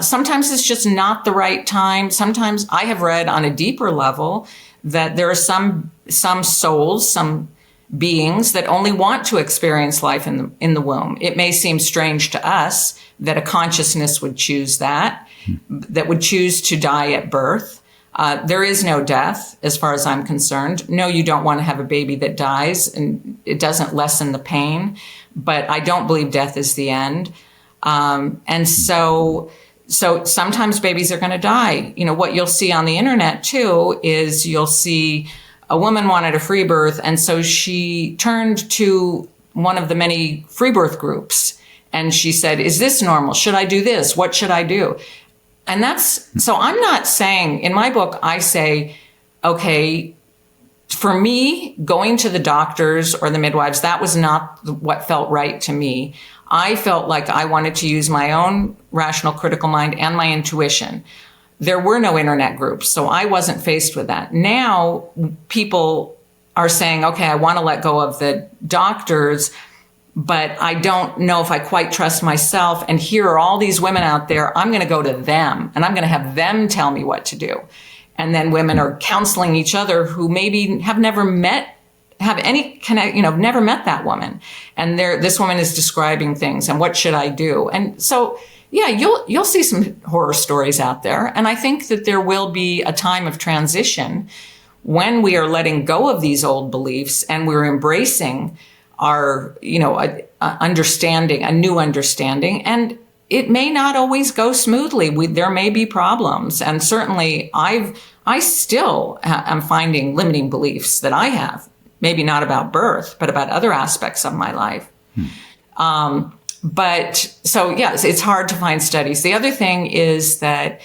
Sometimes it's just not the right time. Sometimes I have read on a deeper level that there are some souls, some beings that only want to experience life in the womb. It may seem strange to us that a consciousness would choose that would choose to die at birth. There is no death, as far as I'm concerned. No, you don't want to have a baby that dies, and it doesn't lessen the pain. But I don't believe death is the end. And so sometimes babies are going to die. What you'll see on the internet too is you'll see a woman wanted a free birth, and so she turned to one of the many free birth groups. And she said, is this normal? Should I do this? What should I do? And so I'm not saying, in my book, I say, okay, for me, going to the doctors or the midwives, that was not what felt right to me. I felt like I wanted to use my own rational, critical mind and my intuition. There were no internet groups, so I wasn't faced with that. Now, people are saying, okay, I want to let go of the doctors, but I don't know if I quite trust myself. And here are all these women out there. I'm going to go to them and I'm going to have them tell me what to do. And then women are counseling each other who maybe have never met that woman. And this woman is describing things and what should I do? And so, yeah, you'll see some horror stories out there. And I think that there will be a time of transition when we are letting go of these old beliefs and we're embracing our, understanding, a new understanding. And it may not always go smoothly. There may be problems. And certainly I still am finding limiting beliefs that I have, maybe not about birth, but about other aspects of my life. But so, yes, it's hard to find studies. The other thing is that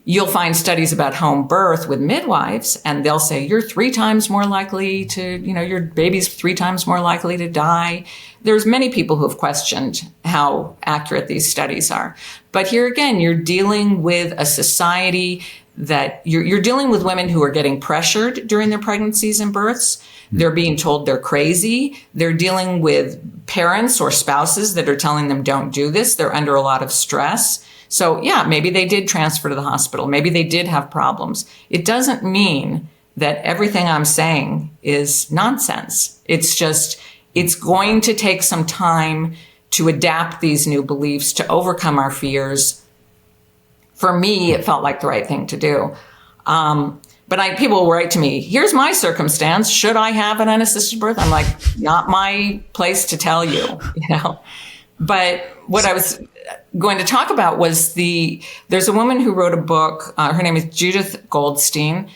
you'll find studies about home birth with midwives, and they'll say you're 3 times more likely to, your baby's 3 times more likely to die. There's many people who have questioned how accurate these studies are. But here again, you're dealing with a society that you're dealing with women who are getting pressured during their pregnancies and births. They're being told they're crazy. They're dealing with parents or spouses that are telling them don't do this. They're under a lot of stress. So yeah, maybe they did transfer to the hospital. Maybe they did have problems. It doesn't mean that everything I'm saying is nonsense. It's just, it's going to take some time to adapt these new beliefs, to overcome our fears. For me, it felt like the right thing to do. But people will write to me, here's my circumstance. Should I have an unassisted birth? I'm like, not my place to tell you, But what I was going to talk about was there's a woman who wrote a book. Her name is Judith Goldsmith,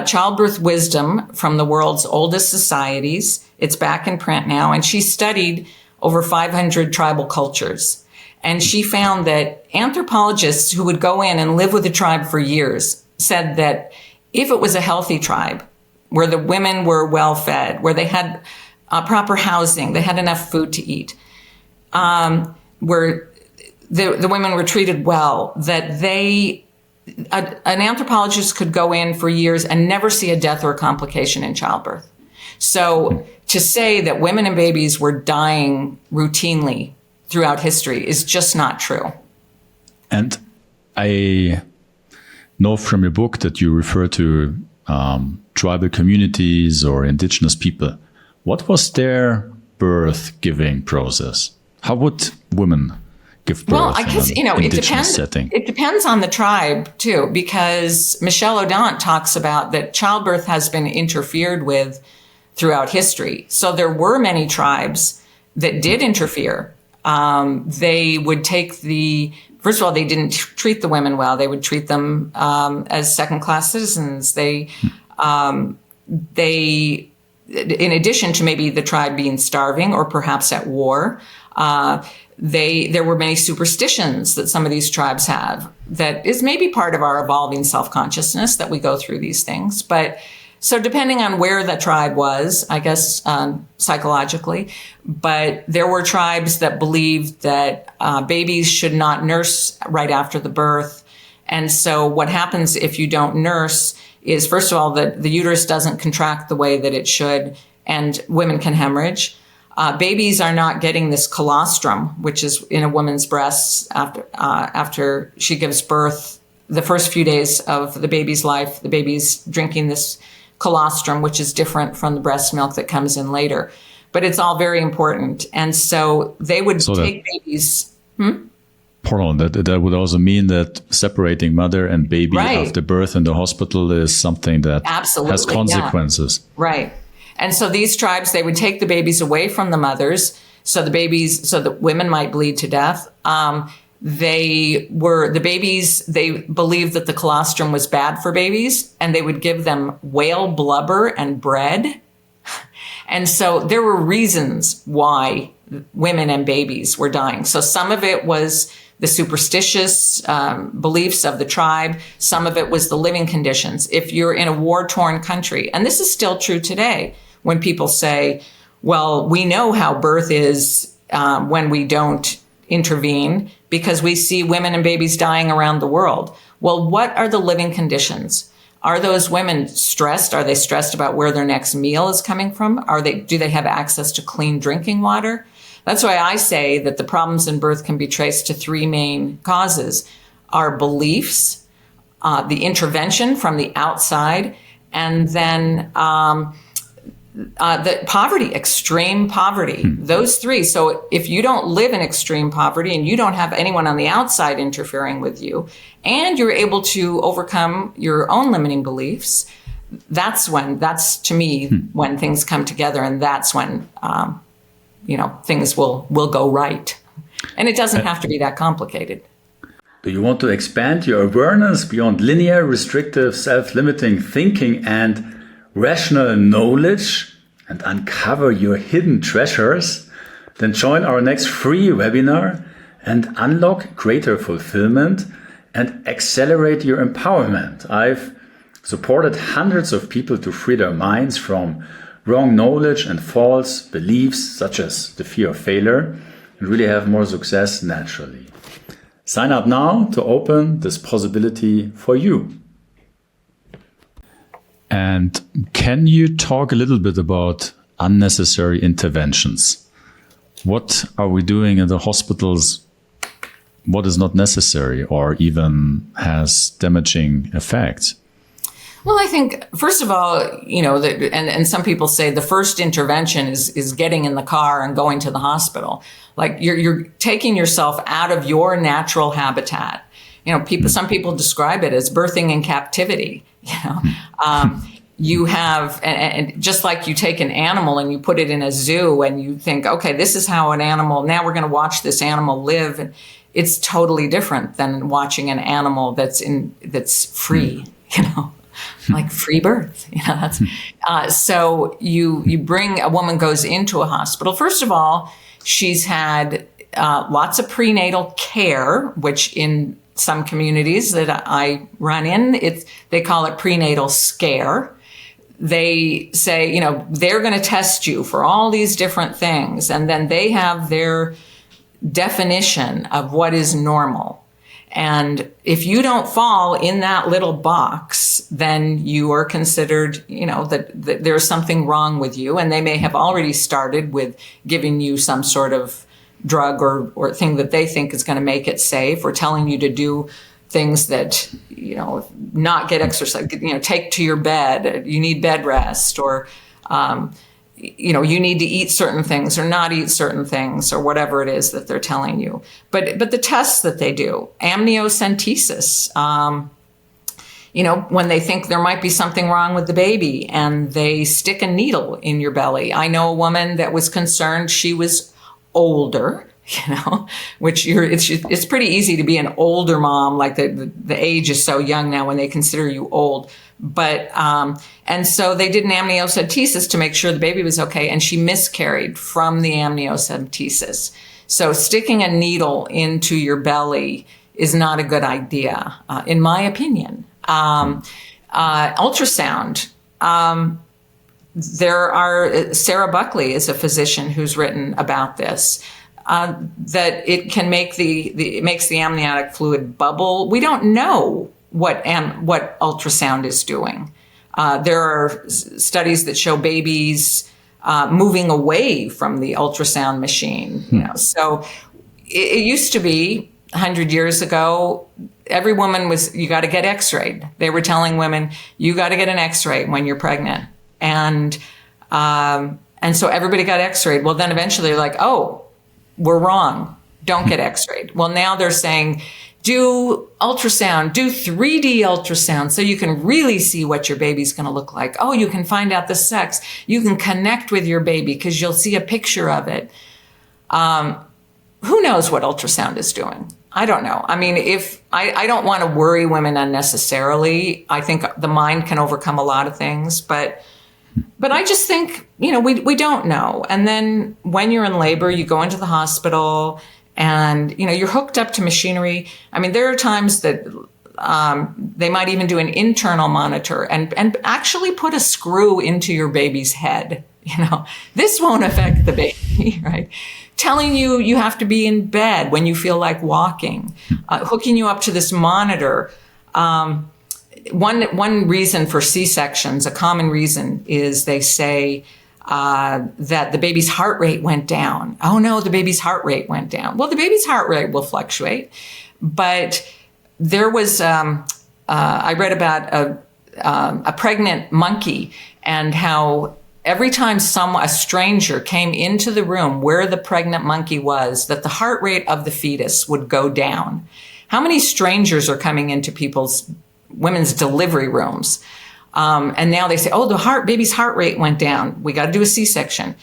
Childbirth Wisdom from the World's Oldest Societies. It's back in print now. And she studied over 500 tribal cultures. And she found that anthropologists who would go in and live with the tribe for years said that if it was a healthy tribe, where the women were well fed, where they had proper housing, they had enough food to eat, where the women were treated well, that an anthropologist could go in for years and never see a death or a complication in childbirth. So to say that women and babies were dying routinely throughout history is just not true. And I know from your book that you refer to tribal communities or indigenous people. What was their birth-giving process? How would women give birth? Well, I guess, it depends on the tribe, too, because Michelle Odant talks about that childbirth has been interfered with throughout history. So there were many tribes that did interfere. They would take first of all, they didn't treat the women well. They would treat them as second-class citizens. They, in addition to maybe the tribe being starving or perhaps at war, there were many superstitions that some of these tribes have that is maybe part of our evolving self-consciousness that we go through these things. But so depending on where the tribe was, I guess, psychologically, but there were tribes that believed that babies should not nurse right after the birth. And so what happens if you don't nurse is, first of all, the uterus doesn't contract the way that it should, and women can hemorrhage. Babies are not getting this colostrum, which is in a woman's breasts after she gives birth. The first few days of the baby's life, the baby's drinking this colostrum, which is different from the breast milk that comes in later. But it's all very important. And so they would take babies. Pardon, that would also mean that separating mother and baby after birth in the hospital is something that has consequences. Yeah. Right. And so these tribes, they would take the babies away from the mothers so that women might bleed to death. They believed that the colostrum was bad for babies, and they would give them whale blubber and bread. And so there were reasons why women and babies were dying. So some of it was the superstitious beliefs of the tribe. Some of it was the living conditions. If you're in a war-torn country, and this is still true today, when people say, well, we know how birth is when we don't intervene because we see women and babies dying around the world. Well, what are the living conditions? Are those women stressed? Are they stressed about where their next meal is coming from? Do they have access to clean drinking water? That's why I say that the problems in birth can be traced to three main causes: our beliefs, the intervention from the outside, and then the poverty, extreme poverty, those three. So if you don't live in extreme poverty and you don't have anyone on the outside interfering with you, and you're able to overcome your own limiting beliefs, that's to me, when things come together, and that's when, things will go right. And it doesn't have to be that complicated. Do you want to expand your awareness beyond linear, restrictive, self-limiting thinking and rational knowledge and uncover your hidden treasures? Then join our next free webinar and unlock greater fulfillment and accelerate your empowerment. I've supported hundreds of people to free their minds from wrong knowledge and false beliefs, such as the fear of failure, and really have more success naturally. Sign up now to open this possibility for you. And can you talk a little bit about unnecessary interventions? What are we doing in the hospitals? What is not necessary or even has damaging effects? Well, I think, first of all, and some people say the first intervention is getting in the car and going to the hospital. Like you're taking yourself out of your natural habitat. Some people describe it as birthing in captivity. You have, and just like you take an animal and you put it in a zoo and you think, okay, this is how an animal, now we're going to watch this animal live. And it's totally different than watching an animal that's free, like free birth. So a woman goes into a hospital. First of all, she's had lots of prenatal care, which in some communities that I run in, they call it prenatal scare. They say, they're going to test you for all these different things. And then they have their definition of what is normal. And if you don't fall in that little box, then you are considered, that there's something wrong with you. And they may have already started with giving you some sort of drug or thing that they think is going to make it safe, or telling you to do things that, not get exercise, take to your bed, you need bed rest, or, you need to eat certain things or not eat certain things, or whatever it is that they're telling you. But the tests that they do, amniocentesis, when they think there might be something wrong with the baby and they stick a needle in your belly. I know a woman that was concerned. She was older, which it's pretty easy to be an older mom. Like the age is so young now when they consider you old. But, and so they did an amniocentesis to make sure the baby was okay. And she miscarried from the amniocentesis. So sticking a needle into your belly is not a good idea, in my opinion. Ultrasound. Sarah Buckley is a physician who's written about this, that it can make it makes the amniotic fluid bubble. We don't know what ultrasound is doing. There are studies that show babies moving away from the ultrasound machine. So it used to be 100 years ago, every woman you got to get x-rayed. They were telling women, you got to get an x-ray when you're pregnant. And so everybody got x-rayed. Well, then eventually they're like, oh, we're wrong. Don't get x-rayed. Well, now they're saying, do ultrasound, do 3D ultrasound so you can really see what your baby's going to look like. Oh, you can find out the sex. You can connect with your baby because you'll see a picture of it. Who knows what ultrasound is doing? I don't know. I mean, I don't want to worry women unnecessarily. I think the mind can overcome a lot of things, but But I just think, we don't know. And then when you're in labor, you go into the hospital and, you're hooked up to machinery. I mean, there are times that they might even do an internal monitor and actually put a screw into your baby's head. This won't affect the baby, right? Telling you you have to be in bed when you feel like walking, hooking you up to this monitor. One reason for C-sections, a common reason, is they say that the baby's heart rate went down. Oh no, the baby's heart rate went down. Well, the baby's heart rate will fluctuate, but there was I read about a pregnant monkey and how every time a stranger came into the room where the pregnant monkey was, that the heart rate of the fetus would go down. How many strangers are coming into women's delivery rooms? And now they say, oh, baby's heart rate went down. We got to do a C-section.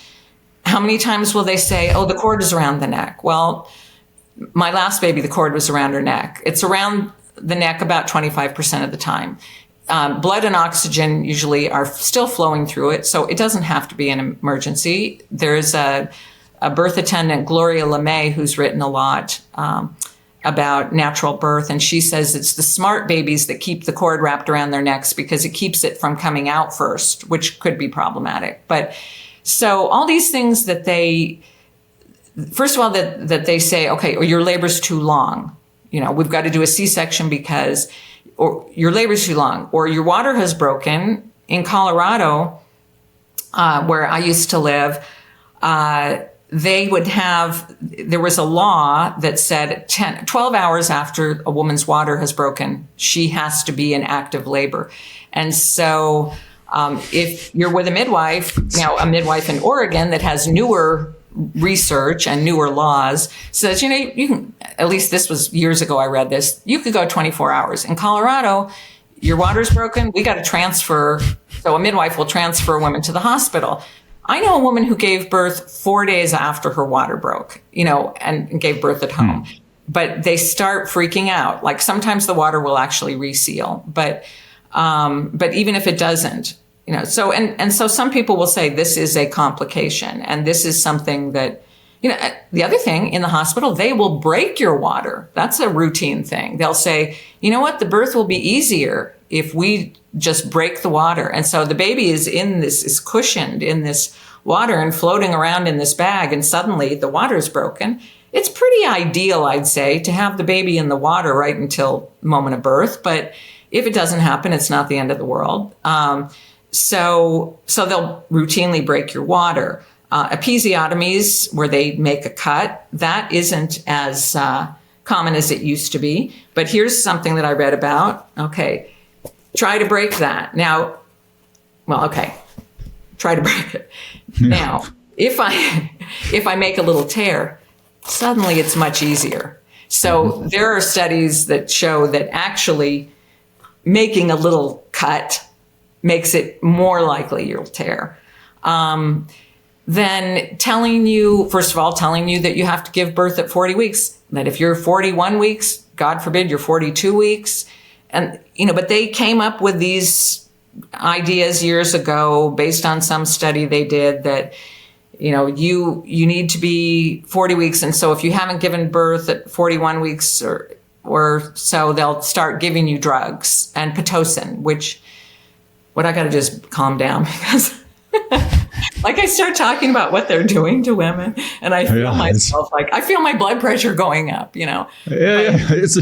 How many times will they say, oh, the cord is around the neck? Well, my last baby, the cord was around her neck. It's around the neck about 25% of the time. Blood and oxygen usually are still flowing through it, so it doesn't have to be an emergency. There's a birth attendant, Gloria LeMay, who's written a lot about natural birth, and she says it's the smart babies that keep the cord wrapped around their necks because it keeps it from coming out first, which could be problematic. But so all these things that first of all, that they say, okay, or your labor's too long. We've got to do a C-section because or your labor's too long, or your water has broken. In Colorado, where I used to live, there was a law that said 12 hours after a woman's water has broken, she has to be in active labor. And so if you're with a midwife in Oregon that has newer research and newer laws, says, you can, at least this was years ago I read this, you could go 24 hours. In Colorado, your water's broken, we got to transfer. So a midwife will transfer women to the hospital. I know a woman who gave birth 4 days after her water broke, and gave birth at home. But they start freaking out. Like sometimes the water will actually reseal, but even if it doesn't, so some people will say this is a complication, and this is something that, the other thing in the hospital, they will break your water. That's a routine thing. They'll say, you know what, the birth will be easier if we just break the water. And so the baby is cushioned in this water and floating around in this bag, and suddenly the water's broken. It's pretty ideal, I'd say, to have the baby in the water right until the moment of birth. But if it doesn't happen, it's not the end of the world. So they'll routinely break your water. Episiotomies, where they make a cut, that isn't as common as it used to be. But here's something that I read about. Okay, try to break that. Now, try to break it. Now, if I make a little tear, suddenly it's much easier. So there are studies that show that actually making a little cut makes it more likely you'll tear. Then telling you that you have to give birth at 40 weeks, that if you're 41 weeks, God forbid you're 42 weeks. And, but they came up with these ideas years ago based on some study they did that, you need to be 40 weeks. And so if you haven't given birth at 41 weeks or so, they'll start giving you drugs and Pitocin, what I got to do is calm down because like I start talking about what they're doing to women and I feel myself I feel my blood pressure going up, Yeah. It's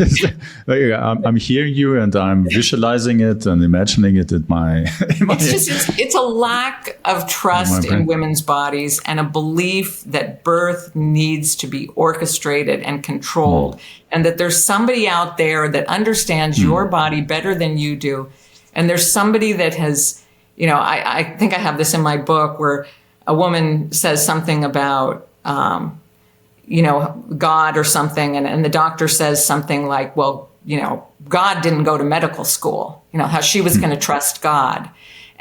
I'm hearing you and I'm visualizing it and imagining it in my it's a lack of trust in women's bodies and a belief that birth needs to be orchestrated and controlled and that there's somebody out there that understands your body better than you do. And there's somebody that has, I think I have this in my book where a woman says something about, God or something. And the doctor says something like, well, God didn't go to medical school, how she was going to trust God.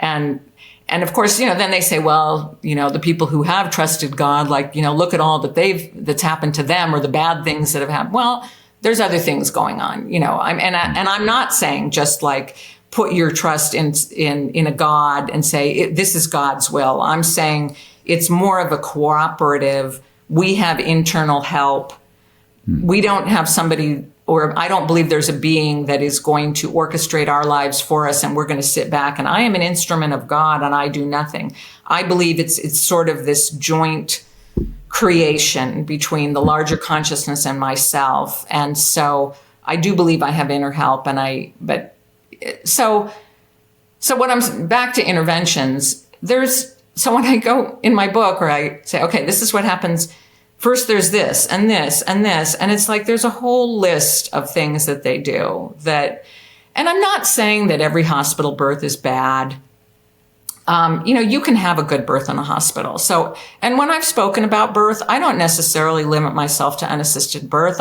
And of course, then they say, well, the people who have trusted God, like, look at all that's happened to them or the bad things that have happened. Well, there's other things going on, I'm not saying just like put your trust in a God and say, this is God's will. I'm saying it's more of a cooperative. We have internal help. We don't have somebody, or I don't believe there's a being that is going to orchestrate our lives for us and we're going to sit back and I am an instrument of God and I do nothing. I believe it's sort of this joint creation between the larger consciousness and myself. And so I do believe I have inner help. So when I'm back to interventions, so when I go in my book or I say, okay, this is what happens. First, there's this and this and this. And it's like, there's a whole list of things that they do and I'm not saying that every hospital birth is bad. You can have a good birth in a hospital. So, and when I've spoken about birth, I don't necessarily limit myself to unassisted birth.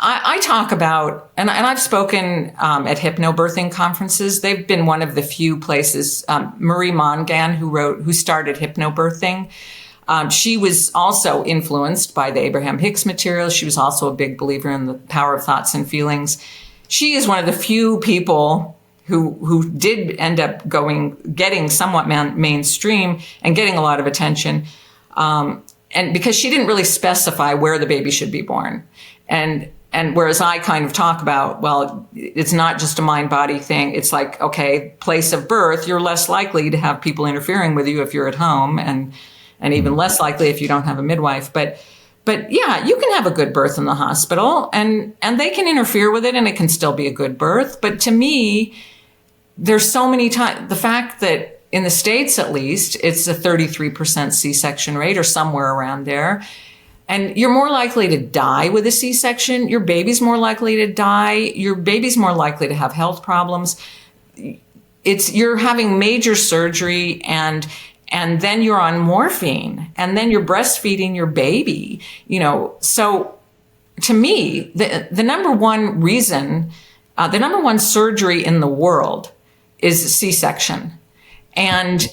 I talk about, and I've spoken at hypnobirthing conferences. They've been one of the few places. Marie Mongan, who started hypnobirthing, she was also influenced by the Abraham Hicks materials. She was also a big believer in the power of thoughts and feelings. She is one of the few people who did end up getting somewhat mainstream and getting a lot of attention. And because she didn't really specify where the baby should be born. And whereas I kind of talk about, well, it's not just a mind-body thing. It's like, okay, place of birth, you're less likely to have people interfering with you if you're at home and even less likely if you don't have a midwife. But yeah, you can have a good birth in the hospital and they can interfere with it and it can still be a good birth. But to me, there's so many times, the fact that in the States, at least, it's a 33% C-section rate or somewhere around there. And you're more likely to die with a C-section. Your baby's more likely to die. Your baby's more likely to have health problems. You're having major surgery and then you're on morphine and then you're breastfeeding your baby, So to me, the number one reason, the number one surgery in the world is C-section. And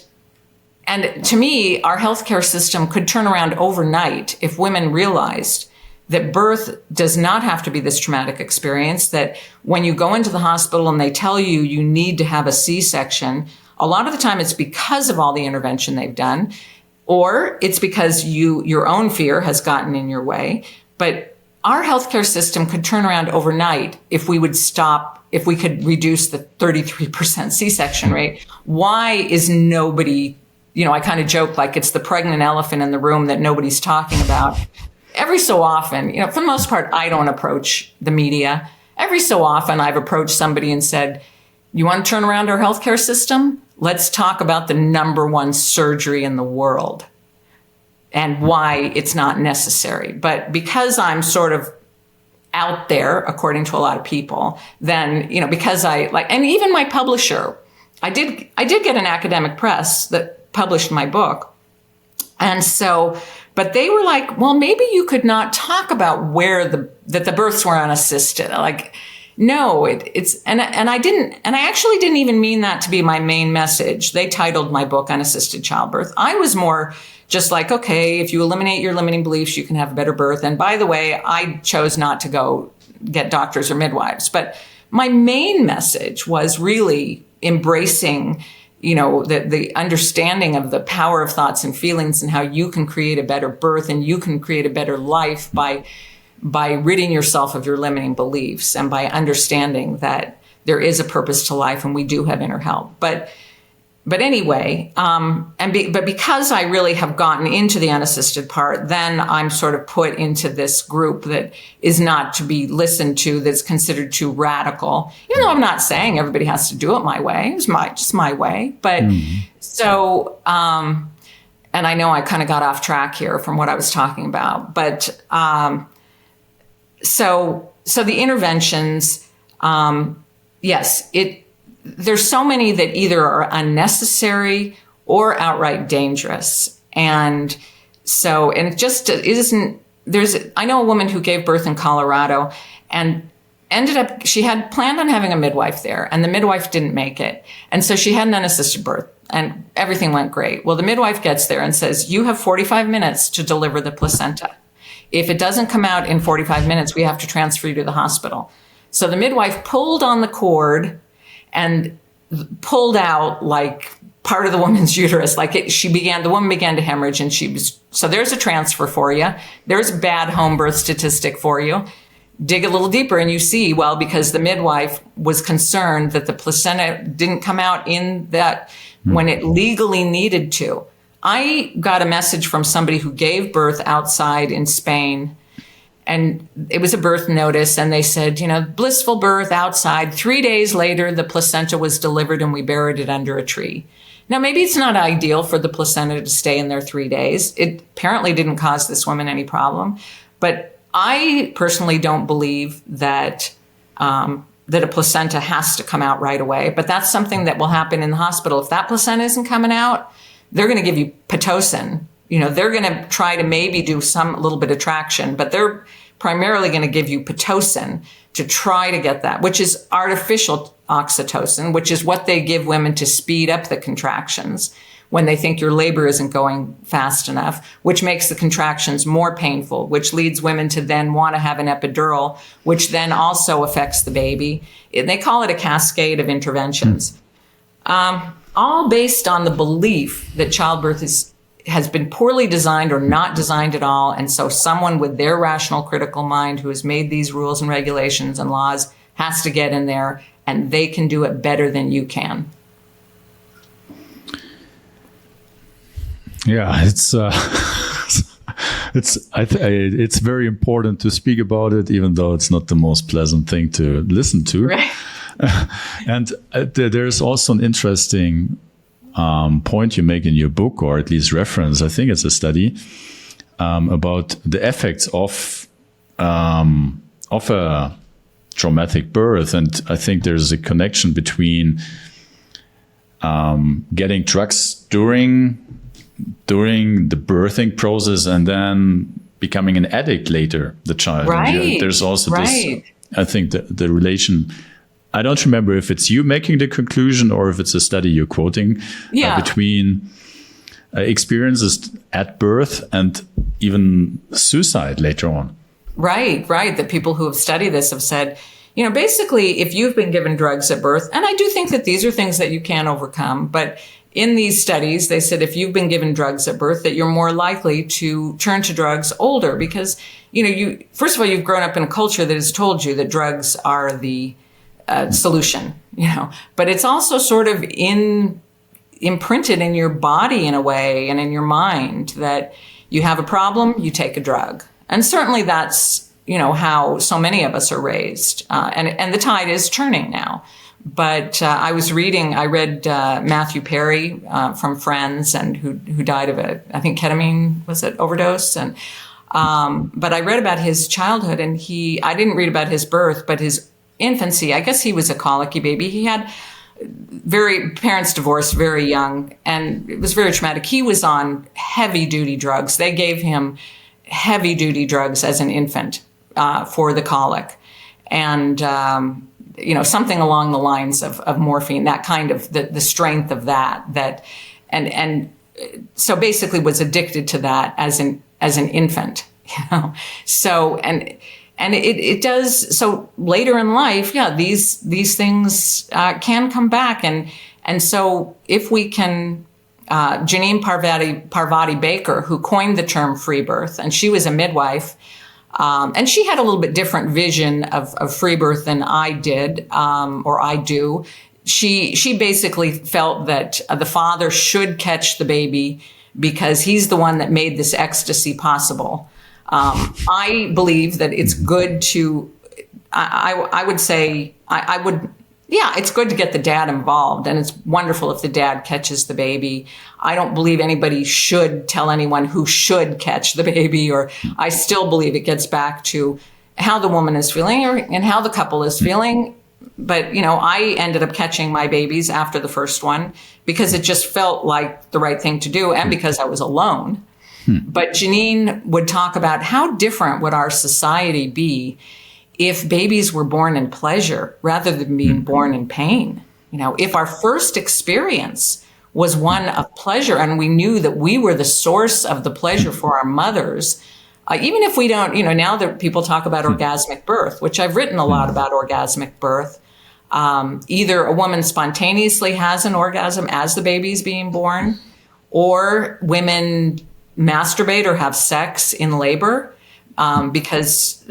to me, our healthcare system could turn around overnight if women realized that birth does not have to be this traumatic experience, that when you go into the hospital and they tell you you need to have a C-section, a lot of the time it's because of all the intervention they've done, or it's because your own fear has gotten in your way. But our healthcare system could turn around overnight if we could reduce the 33% C-section rate. Why is nobody, I kind of joke like it's the pregnant elephant in the room that nobody's talking about. Every so often, for the most part, I don't approach the media. Every so often I've approached somebody and said, you want to turn around our healthcare system? Let's talk about the number one surgery in the world and why it's not necessary. But because I'm sort of out there, according to a lot of people, then, because and even my publisher, I did get an academic press that published my book. And so, but they were like, well, maybe you could not talk about that the births were unassisted. Like, no, and I actually didn't even mean that to be my main message. They titled my book Unassisted Childbirth. I was more just like, okay, if you eliminate your limiting beliefs, you can have a better birth. And by the way, I chose not to go get doctors or midwives. But my main message was really embracing, the understanding of the power of thoughts and feelings and how you can create a better birth and you can create a better life by ridding yourself of your limiting beliefs and by understanding that there is a purpose to life and we do have inner help. But anyway, but because I really have gotten into the unassisted part, then I'm sort of put into this group that is not to be listened to, that's considered too radical. Even though I'm not saying everybody has to do it my way. It's just my way. But so, and I know I kind of got off track here from what I was talking about. But so the interventions, yes, there's so many that either are unnecessary or outright dangerous. And it just isn't, I know a woman who gave birth in Colorado and she had planned on having a midwife there and the midwife didn't make it. And so she had an unassisted birth and everything went great. Well, the midwife gets there and says, you have 45 minutes to deliver the placenta. If it doesn't come out in 45 minutes, we have to transfer you to the hospital. So the midwife pulled on the cord and pulled out like part of the woman's uterus. Like the woman began to hemorrhage, and so there's a transfer for you. There's a bad home birth statistic for you. Dig a little deeper and you see, well, because the midwife was concerned that the placenta didn't come out in that when it legally needed to. I got a message from somebody who gave birth outside in Spain, and it was a birth notice, and they said, blissful birth outside. 3 days later, the placenta was delivered and we buried it under a tree. Now, maybe it's not ideal for the placenta to stay in there 3 days. It apparently didn't cause this woman any problem, but I personally don't believe that that a placenta has to come out right away, but that's something that will happen in the hospital. If that placenta isn't coming out, they're going to give you Pitocin. They're going to try to maybe do a little bit of traction, but they're primarily going to give you Pitocin to try to get that, which is artificial oxytocin, which is what they give women to speed up the contractions when they think your labor isn't going fast enough, which makes the contractions more painful, which leads women to then want to have an epidural, which then also affects the baby. They call it a cascade of interventions, all based on the belief that childbirth has been poorly designed or not designed at all. And so someone with their rational, critical mind who has made these rules and regulations and laws has to get in there, and they can do it better than you can. Yeah, it's very important to speak about it, even though it's not the most pleasant thing to listen to. Right. And there's also an interesting point you make in your book, or at least reference. I think it's a study about the effects of a traumatic birth, and I think there's a connection between getting drugs during the birthing process and then becoming an addict later, the child. Right. There's also this, I think the relation, I don't remember if it's you making the conclusion or if it's a study you're quoting, between experiences at birth and even suicide later on. Right. The people who have studied this have said, basically, if you've been given drugs at birth, and I do think that these are things that you can overcome, but in these studies, they said if you've been given drugs at birth, that you're more likely to turn to drugs older because, first of all, you've grown up in a culture that has told you that drugs are the solution, but it's also sort of imprinted in your body in a way and in your mind that you have a problem, you take a drug. And certainly that's, how so many of us are raised. And the tide is turning now. But I read Matthew Perry from Friends, and who died of I think ketamine, was it, overdose? And but I read about his childhood, and I didn't read about his birth, but his infancy. I guess he was a colicky baby. He had parents divorced very young, and it was very traumatic. He was on heavy duty drugs. They gave him heavy duty drugs as an infant for the colic, and something along the lines of morphine, that kind of the strength of that and so basically was addicted to that as an infant, So and it does. So later in life, these things can come back, and so if we can. Janine Parvati Baker, who coined the term free birth, and she was a midwife. And she had a little bit different vision of free birth than I did, or I do. She basically felt that the father should catch the baby because he's the one that made this ecstasy possible. I believe that it's good to, I would say, it's good to get the dad involved, and it's wonderful if the dad catches the baby. I don't believe anybody should tell anyone who should catch the baby, or I still believe it gets back to how the woman is feeling and how the couple is feeling. But, I ended up catching my babies after the first one because it just felt like the right thing to do and because I was alone. But Janine would talk about how different would our society be if babies were born in pleasure rather than being born in pain. If our first experience was one of pleasure and we knew that we were the source of the pleasure for our mothers, even if we don't, now that people talk about orgasmic birth, which I've written a lot about orgasmic birth, Either a woman spontaneously has an orgasm as the baby's being born, or women masturbate or have sex in labor, because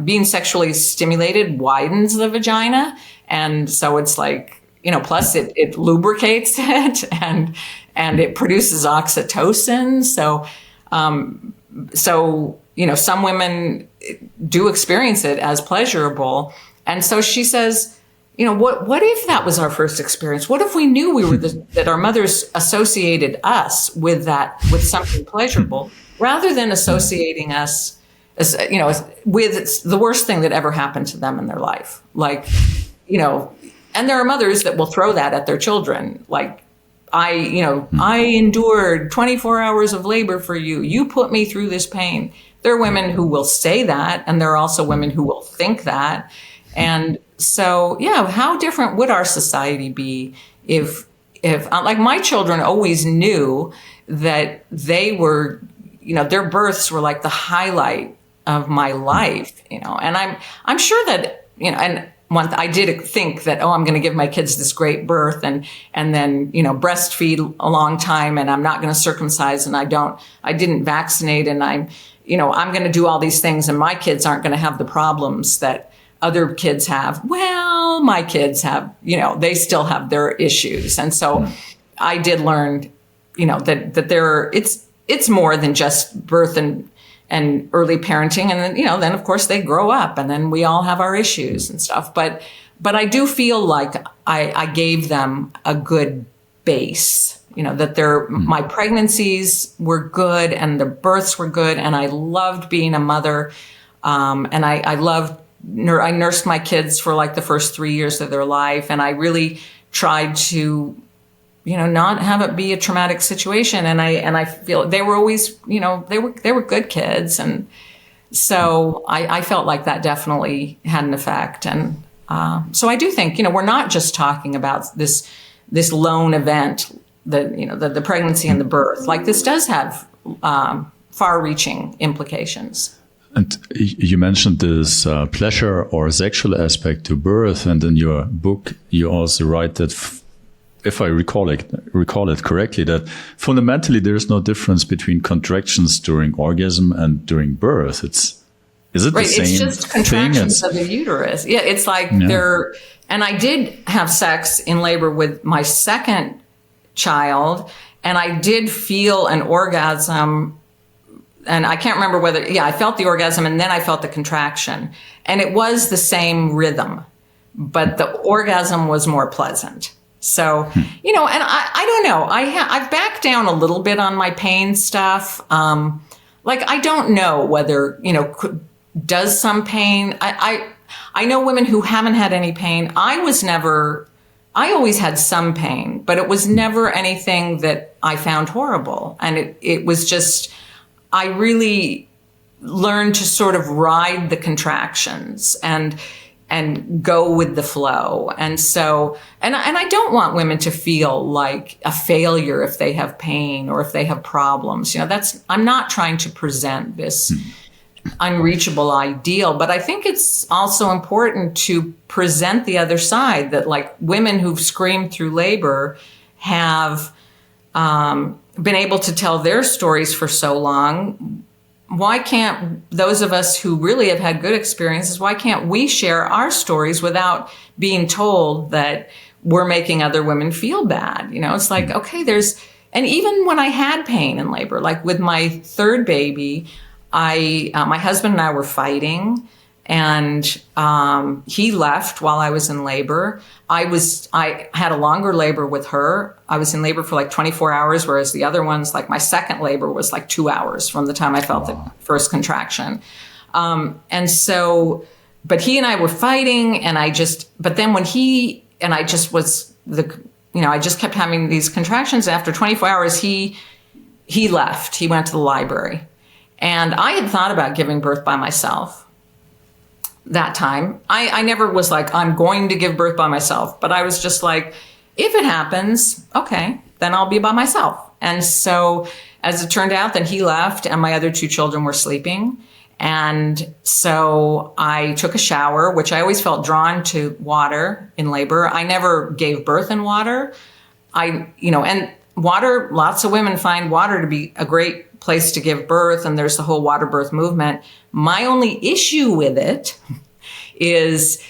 being sexually stimulated widens the vagina. And so it's like, plus it lubricates it and it produces oxytocin. So, some women do experience it as pleasurable. And so she says, what if that was our first experience? What if we knew we were that our mothers associated us with something pleasurable, rather than associating us as, with the worst thing that ever happened to them in their life? Like, and there are mothers that will throw that at their children. Like, I endured 24 hours of labor for you. You put me through this pain. There are women who will say that, and there are also women who will think that. And so, how different would our society be if like my children always knew that they were, their births were like the highlight of my life, and I'm sure that, and I did think that, I'm going to give my kids this great birth and then, breastfeed a long time, and I'm not going to circumcise, and I didn't vaccinate, and I'm going to do all these things, and my kids aren't going to have the problems that other kids have. Well, my kids have, they still have their issues. And so I did learn, that it's more than just birth and early parenting. And then, then of course they grow up, and then we all have our issues and stuff. But I do feel like I gave them a good base, that my pregnancies were good and the births were good. And I loved being a mother. And I nursed my kids for like the first 3 years of their life. And I really tried to, not have it be a traumatic situation. And I feel they were always, they were good kids. And so I felt like that definitely had an effect. And so I do think, we're not just talking about this lone event, the pregnancy and the birth. Like, this does have far-reaching implications. And you mentioned this pleasure or sexual aspect to birth, and in your book you also write that, if I recall it correctly, that fundamentally there is no difference between contractions during orgasm and during birth. Is it right, the same? It's just contractions of the uterus. Yeah, it's like they're. And I did have sex in labor with my second child, and I did feel an orgasm. And I can't remember whether, I felt the orgasm and then I felt the contraction. And it was the same rhythm, but the orgasm was more pleasant. So, and I don't know. I've backed down a little bit on my pain stuff. Like, I don't know whether, does some pain. I know women who haven't had any pain. I always had some pain, but it was never anything that I found horrible. And it was just, I really learned to sort of ride the contractions and go with the flow. And so, and I don't want women to feel like a failure if they have pain or if they have problems. I'm not trying to present this unreachable ideal, but I think it's also important to present the other side, that like women who've screamed through labor have, been able to tell their stories for so long. Why can't those of us who really have had good experiences, why can't we share our stories without being told that we're making other women feel bad? It's like, okay, and even when I had pain in labor, like with my third baby, my husband and I were fighting, and he left while I was in labor. I had a longer labor with her. I was in labor for like 24 hours, whereas the other ones, like my second labor was like 2 hours from the time I felt the first contraction. And so, but he and I were fighting, and I just kept having these contractions. After 24 hours, he left. He went to the library. And I had thought about giving birth by myself that time. I never was like, I'm going to give birth by myself, but I was just like, if it happens, okay, then I'll be by myself. And so as it turned out, then he left and my other two children were sleeping. And so I took a shower, which I always felt drawn to water in labor. I never gave birth in water. And water, lots of women find water to be a great place to give birth. And there's the whole water birth movement. My only issue with it is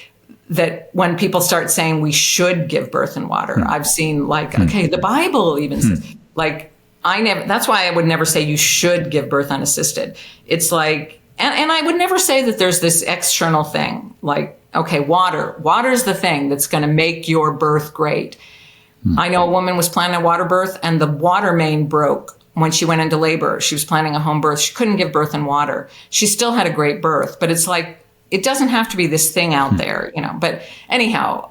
that when people start saying we should give birth in water, I've seen okay, the Bible even says, that's why I would never say you should give birth unassisted. It's like, and I would never say that there's this external thing, like, okay, water's the thing that's going to make your birth great. I know a woman was planning a water birth and the water main broke when she went into labor. She was planning a home birth. She couldn't give birth in water. She still had a great birth, but it's like, it doesn't have to be this thing out there, but anyhow,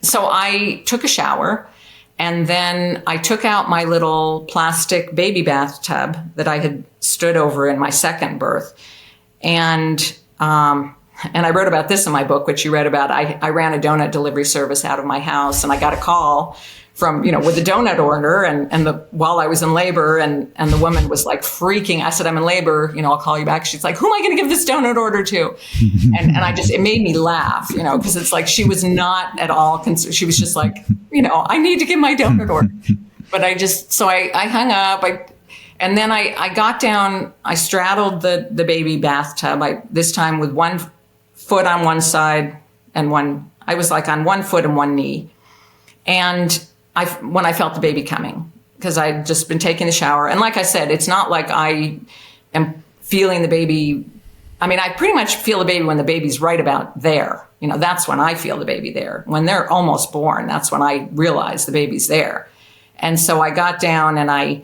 so I took a shower and then I took out my little plastic baby bathtub that I had stood over in my second birth. And I wrote about this in my book, which you read about. I ran a donut delivery service out of my house and I got a call from, with a donut order while I was in labor and the woman was like freaking. I said, I'm in labor, I'll call you back. She's like, who am I going to give this donut order to? And it made me laugh, because it's like, she was not at all concerned. She was just like, I need to give my donut order. But I hung up, and then I got down, I straddled the baby bathtub, this time with one foot on one side and I was like on one foot and one knee. And when I felt the baby coming, because I'd just been taking the shower. And like I said, it's not like I am feeling the baby. I mean, I pretty much feel the baby when the baby's right about there. That's when I feel the baby there. When they're almost born, that's when I realize the baby's there. And so I got down and I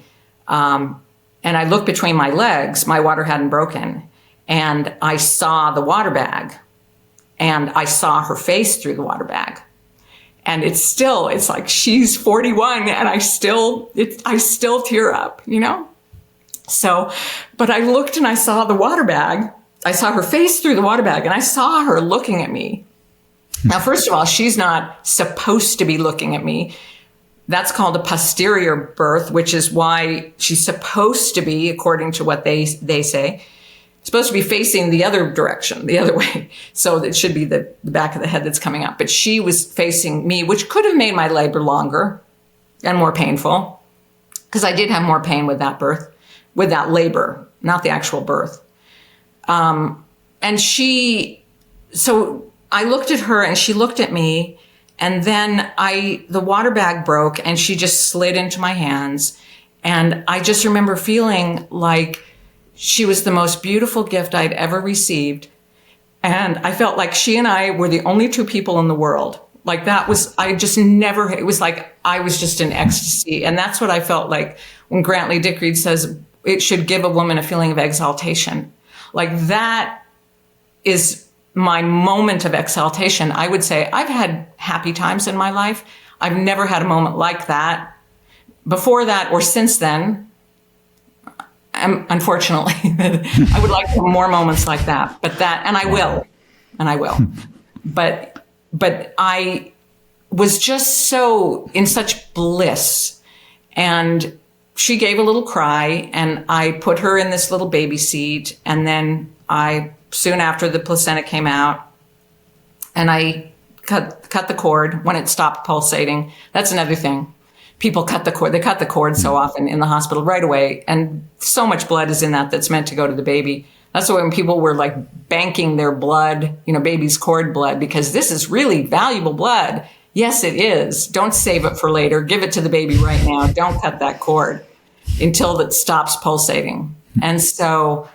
looked between my legs. My water hadn't broken. And I saw the water bag. And I saw her face through the water bag. And it's like she's 41 and I still tear up, So, but I looked and I saw the water bag. I saw her face through the water bag and I saw her looking at me. Now, first of all, she's not supposed to be looking at me. That's called a posterior birth, which is why she's supposed to be, according to what they say, supposed to be facing the other direction, the other way. So it should be the back of the head that's coming up. But she was facing me, which could have made my labor longer and more painful, because I did have more pain with that birth, with that labor, not the actual birth. So I looked at her and she looked at me, and then the water bag broke and she just slid into my hands. And I just remember feeling like she was the most beautiful gift I'd ever received. And I felt like she and I were the only two people in the world. Like it was like I was just in ecstasy. And that's what I felt like when Grantley Dick Reed says it should give a woman a feeling of exaltation. Like that is my moment of exaltation. I would say I've had happy times in my life. I've never had a moment like that before that or since then. Unfortunately, I would like more moments like that, and I will. But I was just so in such bliss, and she gave a little cry, and I put her in this little baby seat, and then soon after the placenta came out, and I cut the cord when it stopped pulsating. That's another thing. People cut the cord. They cut the cord so often in the hospital right away. And so much blood is in that's meant to go to the baby. That's why when people were like banking their blood, baby's cord blood, because this is really valuable blood. Yes, it is. Don't save it for later. Give it to the baby right now. Don't cut that cord until it stops pulsating. And so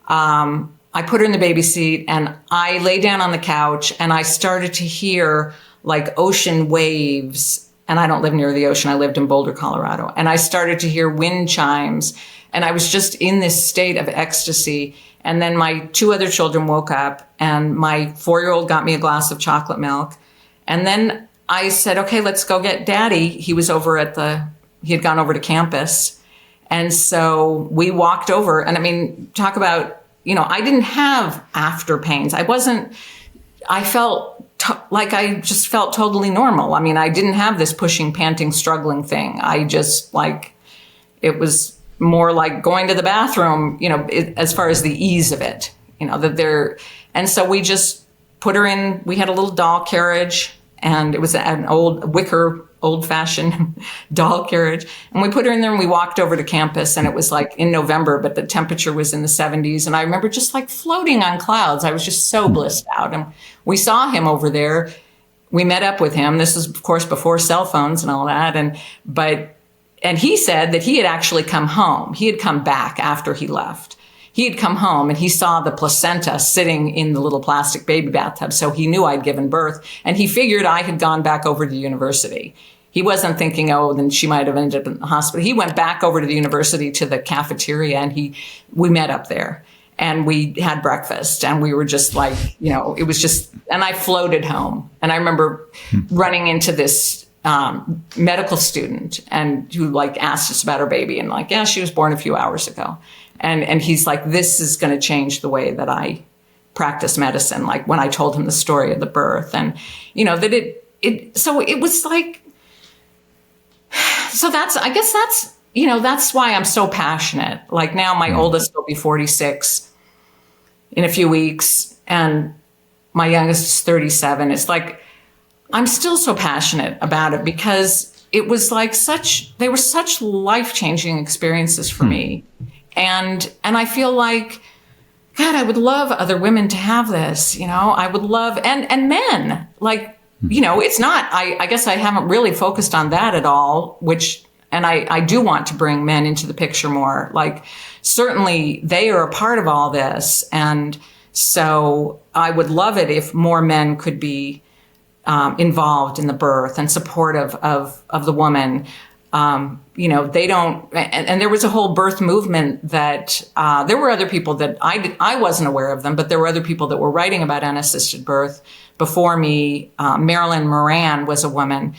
I put her in the baby seat and I lay down on the couch and I started to hear like ocean waves. And I don't live near the ocean. I lived in Boulder, Colorado. And I started to hear wind chimes. And I was just in this state of ecstasy. And then my two other children woke up and my 4-year-old got me a glass of chocolate milk. And then I said, okay, let's go get Daddy. He was he had gone over to campus. And so we walked over. And I mean, talk about, I didn't have after pains. I felt like I just felt totally normal. I mean, I didn't have this pushing, panting, struggling thing. I just it was more like going to the bathroom, as far as the ease of it, and so we just put her in, we had a little doll carriage, and it was an old wicker, old-fashioned doll carriage. And we put her in there and we walked over to campus, and it was like in November, but the temperature was in the 70s. And I remember just like floating on clouds. I was just so blissed out. And we saw him over there. We met up with him. This is, of course, before cell phones and all that. And he said that he had actually come home. He had come back after he left. He had come home and he saw the placenta sitting in the little plastic baby bathtub. So he knew I'd given birth, and he figured I had gone back over to the university. He wasn't thinking, oh, then she might have ended up in the hospital. He went back over to the university, to the cafeteria, and we met up there and we had breakfast, and we were just like, it was just, and I floated home. And I remember running into this medical student, and who like asked us about her baby, and like, yeah, she was born a few hours ago. And he's like, this is going to change the way that I practice medicine. Like when I told him the story of the birth, and, so it was like, so I guess that's why I'm so passionate. Like now my oldest will be 46 in a few weeks, and my youngest is 37. It's like, I'm still so passionate about it because it was like they were such life-changing experiences for me. And I feel like, God, I would love other women to have this, I would love, and men, like, it's not, I guess I haven't really focused on that at all, and I do want to bring men into the picture more. Like, certainly they are a part of all this. And so I would love it if more men could be involved in the birth and supportive of the woman. They don't, and there was a whole birth movement that there were other people that I wasn't aware of them, but there were other people that were writing about unassisted birth before me. Marilyn Moran was a woman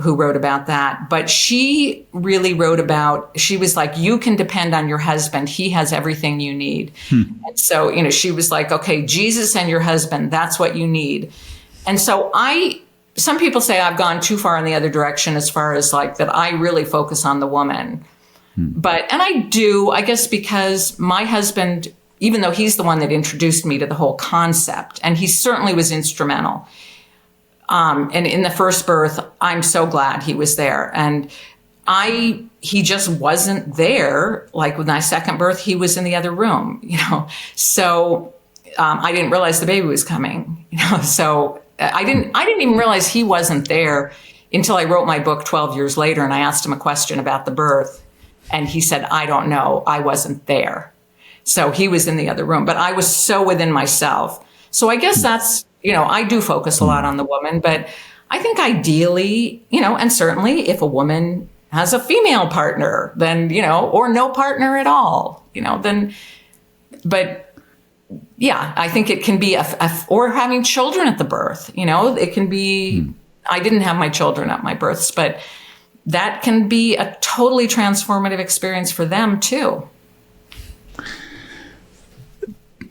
who wrote about that, but she really wrote about, she was like, you can depend on your husband. He has everything you need. And so, she was like, okay, Jesus and your husband, that's what you need. And so some people say I've gone too far in the other direction as far as like that I really focus on the woman. And I do, I guess, because my husband, even though he's the one that introduced me to the whole concept, and he certainly was instrumental. And in the first birth, I'm so glad he was there. And he just wasn't there. Like with my second birth, he was in the other room, So I didn't realize the baby was coming, so I didn't even realize he wasn't there until I wrote my book 12 years later, and I asked him a question about the birth, and he said, I don't know, I wasn't there. So he was in the other room, but I was so within myself. So I guess that's, I do focus a lot on the woman, but I think ideally, and certainly if a woman has a female partner, then, or no partner at all, then, but yeah, I think it can be or having children at the birth, it can be, I didn't have my children at my births, but that can be a totally transformative experience for them too.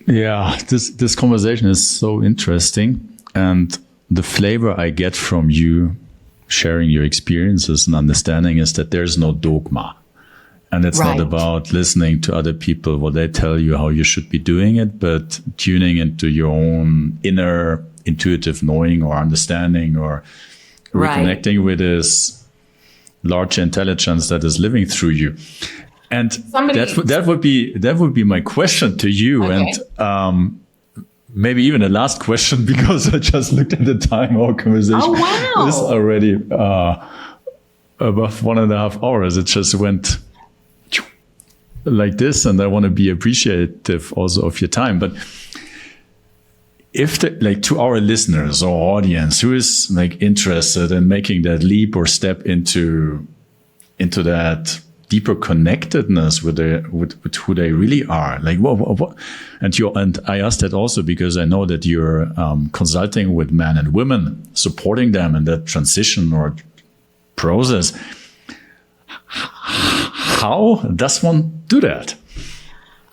Yeah, this conversation is so interesting. And the flavor I get from you sharing your experiences and understanding is that there's no dogma. And it's not about listening to other people, what they tell you how you should be doing it, but tuning into your own inner intuitive knowing or understanding, or reconnecting with this large intelligence that is living through you. And that would be my question to you. Okay. And maybe even a last question, because I just looked at the time. Our conversation is already above 1.5 hours. It just went like this, and I want to be appreciative also of your time. But if to our listeners or audience who is like interested in making that leap or step into that deeper connectedness with who they really are, like what and I asked that also because I know that you're consulting with men and women, supporting them in that transition or process. How does one do that?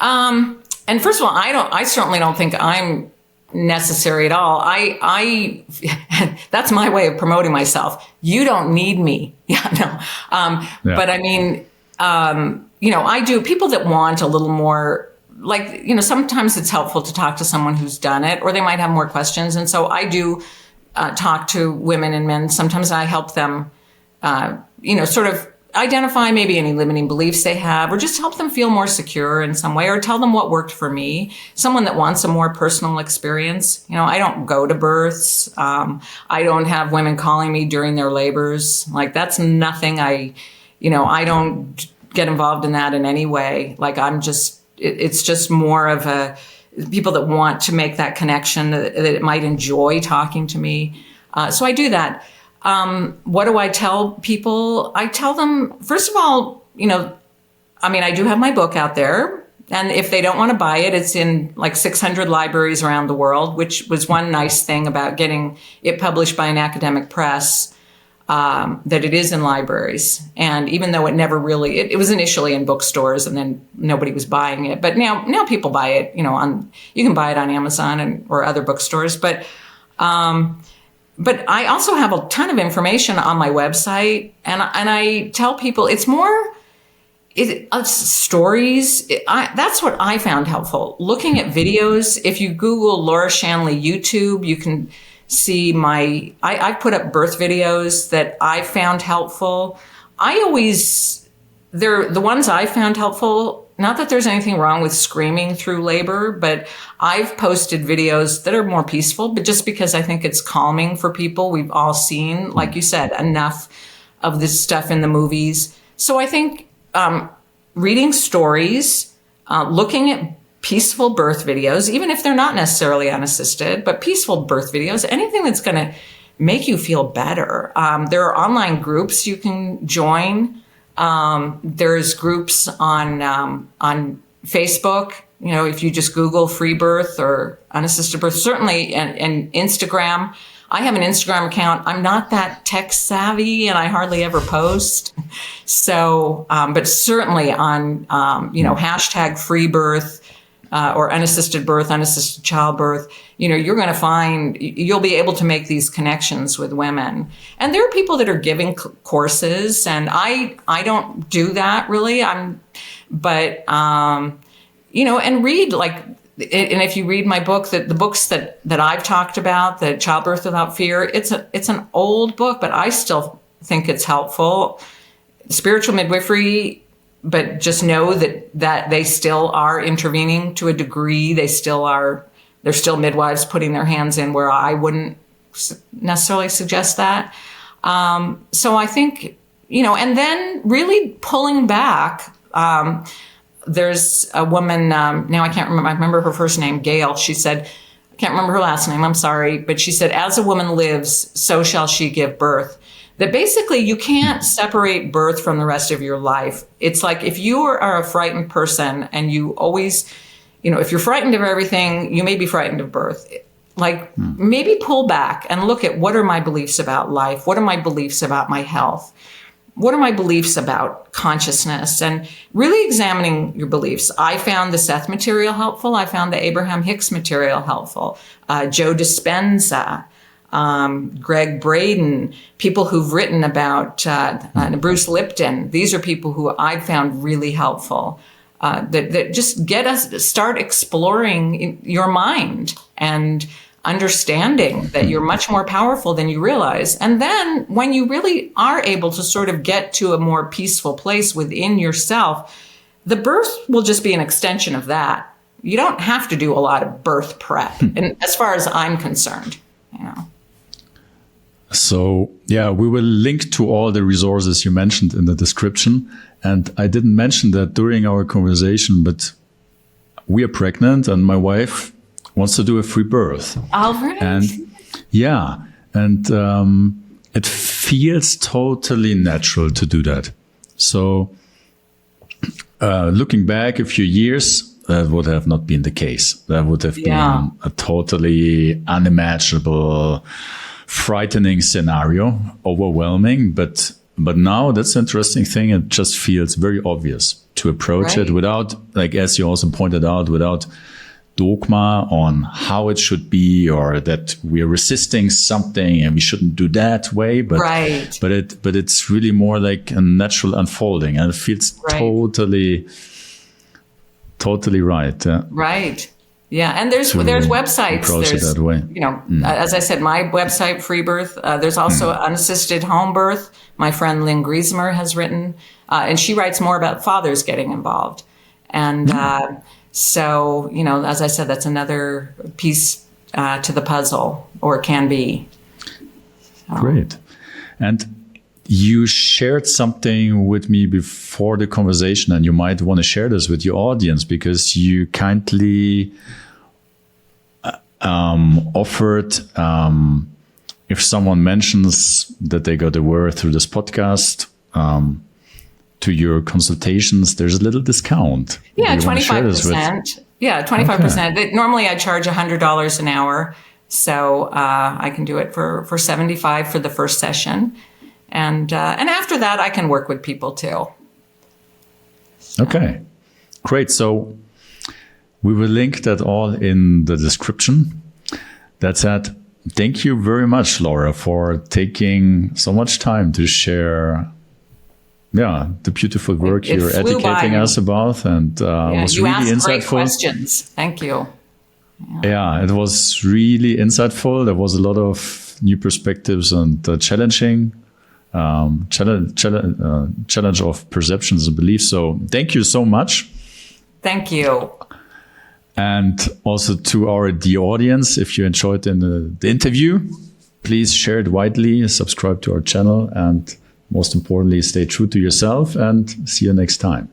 And first of all, I certainly don't think I'm necessary at all. I that's my way of promoting myself. You don't need me. But I mean, I do, people that want a little more like, you know, sometimes it's helpful to talk to someone who's done it, or they might have more questions. And so I do talk to women and men. Sometimes I help them, you know, sort of identify maybe any limiting beliefs they have, or just help them feel more secure in some way, or tell them what worked for me. Someone that wants a more personal experience. You know, I don't go to births. I don't have women calling me during their labors. Like, that's nothing I don't get involved in that in any way. Like, it's just more of a people that want to make that connection, that might enjoy talking to me. So I do that. What do I tell people? I tell them, first of all, you know, I mean, I do have my book out there, and if they don't want to buy it, it's in like 600 libraries around the world, which was one nice thing about getting it published by an academic press, that it is in libraries. And even though it never really, it was initially in bookstores and then nobody was buying it, but now people buy it, you know, you can buy it on Amazon or other bookstores, but I also have a ton of information on my website, and I tell people it's more stories. That's what I found helpful. Looking at videos, if you Google Laura Shanley YouTube, you can see I put up birth videos that I found helpful. They're the ones I found helpful. Not that there's anything wrong with screaming through labor, but I've posted videos that are more peaceful, but just because I think it's calming for people. We've all seen, like you said, enough of this stuff in the movies. So I think reading stories, looking at peaceful birth videos, even if they're not necessarily unassisted, but peaceful birth videos, anything that's going to make you feel better. There are online groups you can join. There's groups on Facebook, you know, if you just Google free birth or unassisted birth, certainly, and Instagram. I have an Instagram account. I'm not that tech savvy and I hardly ever post. So, but certainly on, you know, hashtag free birth, or unassisted birth, unassisted childbirth, you know, you'll be able to make these connections with women. And there are people that are giving courses, and I don't do that really. You know, and read, like, and if you read my book, the books that I've talked about, the Childbirth Without Fear, it's an old book, but I still think it's helpful. Spiritual midwifery, but just know that they still are intervening to a degree. There's still midwives putting their hands in where I wouldn't necessarily suggest that. So I think, you know, and then really pulling back. There's a woman, now I can't remember, I remember her first name, Gail. She said, I can't remember her last name, I'm sorry, but she said, as a woman lives, so shall she give birth. That basically you can't separate birth from the rest of your life. It's like if you are a frightened person and you always, you know, if you're frightened of everything, you may be frightened of birth. Like maybe pull back and look at, what are my beliefs about life? What are my beliefs about my health? What are my beliefs about consciousness? And really examining your beliefs. I found the Seth material helpful. I found the Abraham Hicks material helpful. Joe Dispenza. Greg Braden, people who've written about Bruce Lipton. These are people who I've found really helpful, that just get us to start exploring your mind and understanding that you're much more powerful than you realize. And then when you really are able to sort of get to a more peaceful place within yourself, the birth will just be an extension of that. You don't have to do a lot of birth prep, and as far as I'm concerned, you know. So, yeah, we will link to all the resources you mentioned in the description. And I didn't mention that during our conversation, but we are pregnant and my wife wants to do a free birth. All right. And yeah, and it feels totally natural to do that. So looking back a few years, that would have not been the case. That would have been a totally unimaginable, frightening scenario, overwhelming. But now that's the interesting thing. It just feels very obvious to approach it without, like, as you also pointed out, without dogma on how it should be, or that we're resisting something and we shouldn't do that way. But but it's really more like a natural unfolding, and it feels totally right. Yeah. Right. Yeah, and there's To websites. approach it There's, that way. as I said, my website, Free Birth. There's also Unassisted Home Birth. My friend Lynn Griesmer has written, and she writes more about fathers getting involved. And so, as I said, that's another piece to the puzzle, or can be. Great. And you shared something with me before the conversation, and you might want to share this with your audience, because you kindly offered, if someone mentions that they got a word through this podcast, to your consultations, there's a little discount. Yeah, 25%. Yeah, 25%. Okay. Normally I charge $100 an hour. So I can do it for $75 for the first session. And after that, I can work with people too. So. Okay, great. So we will link that all in the description. That said, thank you very much, Laura, for taking so much time to share the beautiful work you're educating us about. And was you really asked insightful. Great questions. Thank you. Yeah, it was really insightful. There was a lot of new perspectives and challenge of perceptions and beliefs. So thank you so much. Thank you. And also to the audience, if you enjoyed the interview, please share it widely, subscribe to our channel, and most importantly, stay true to yourself, and see you next time.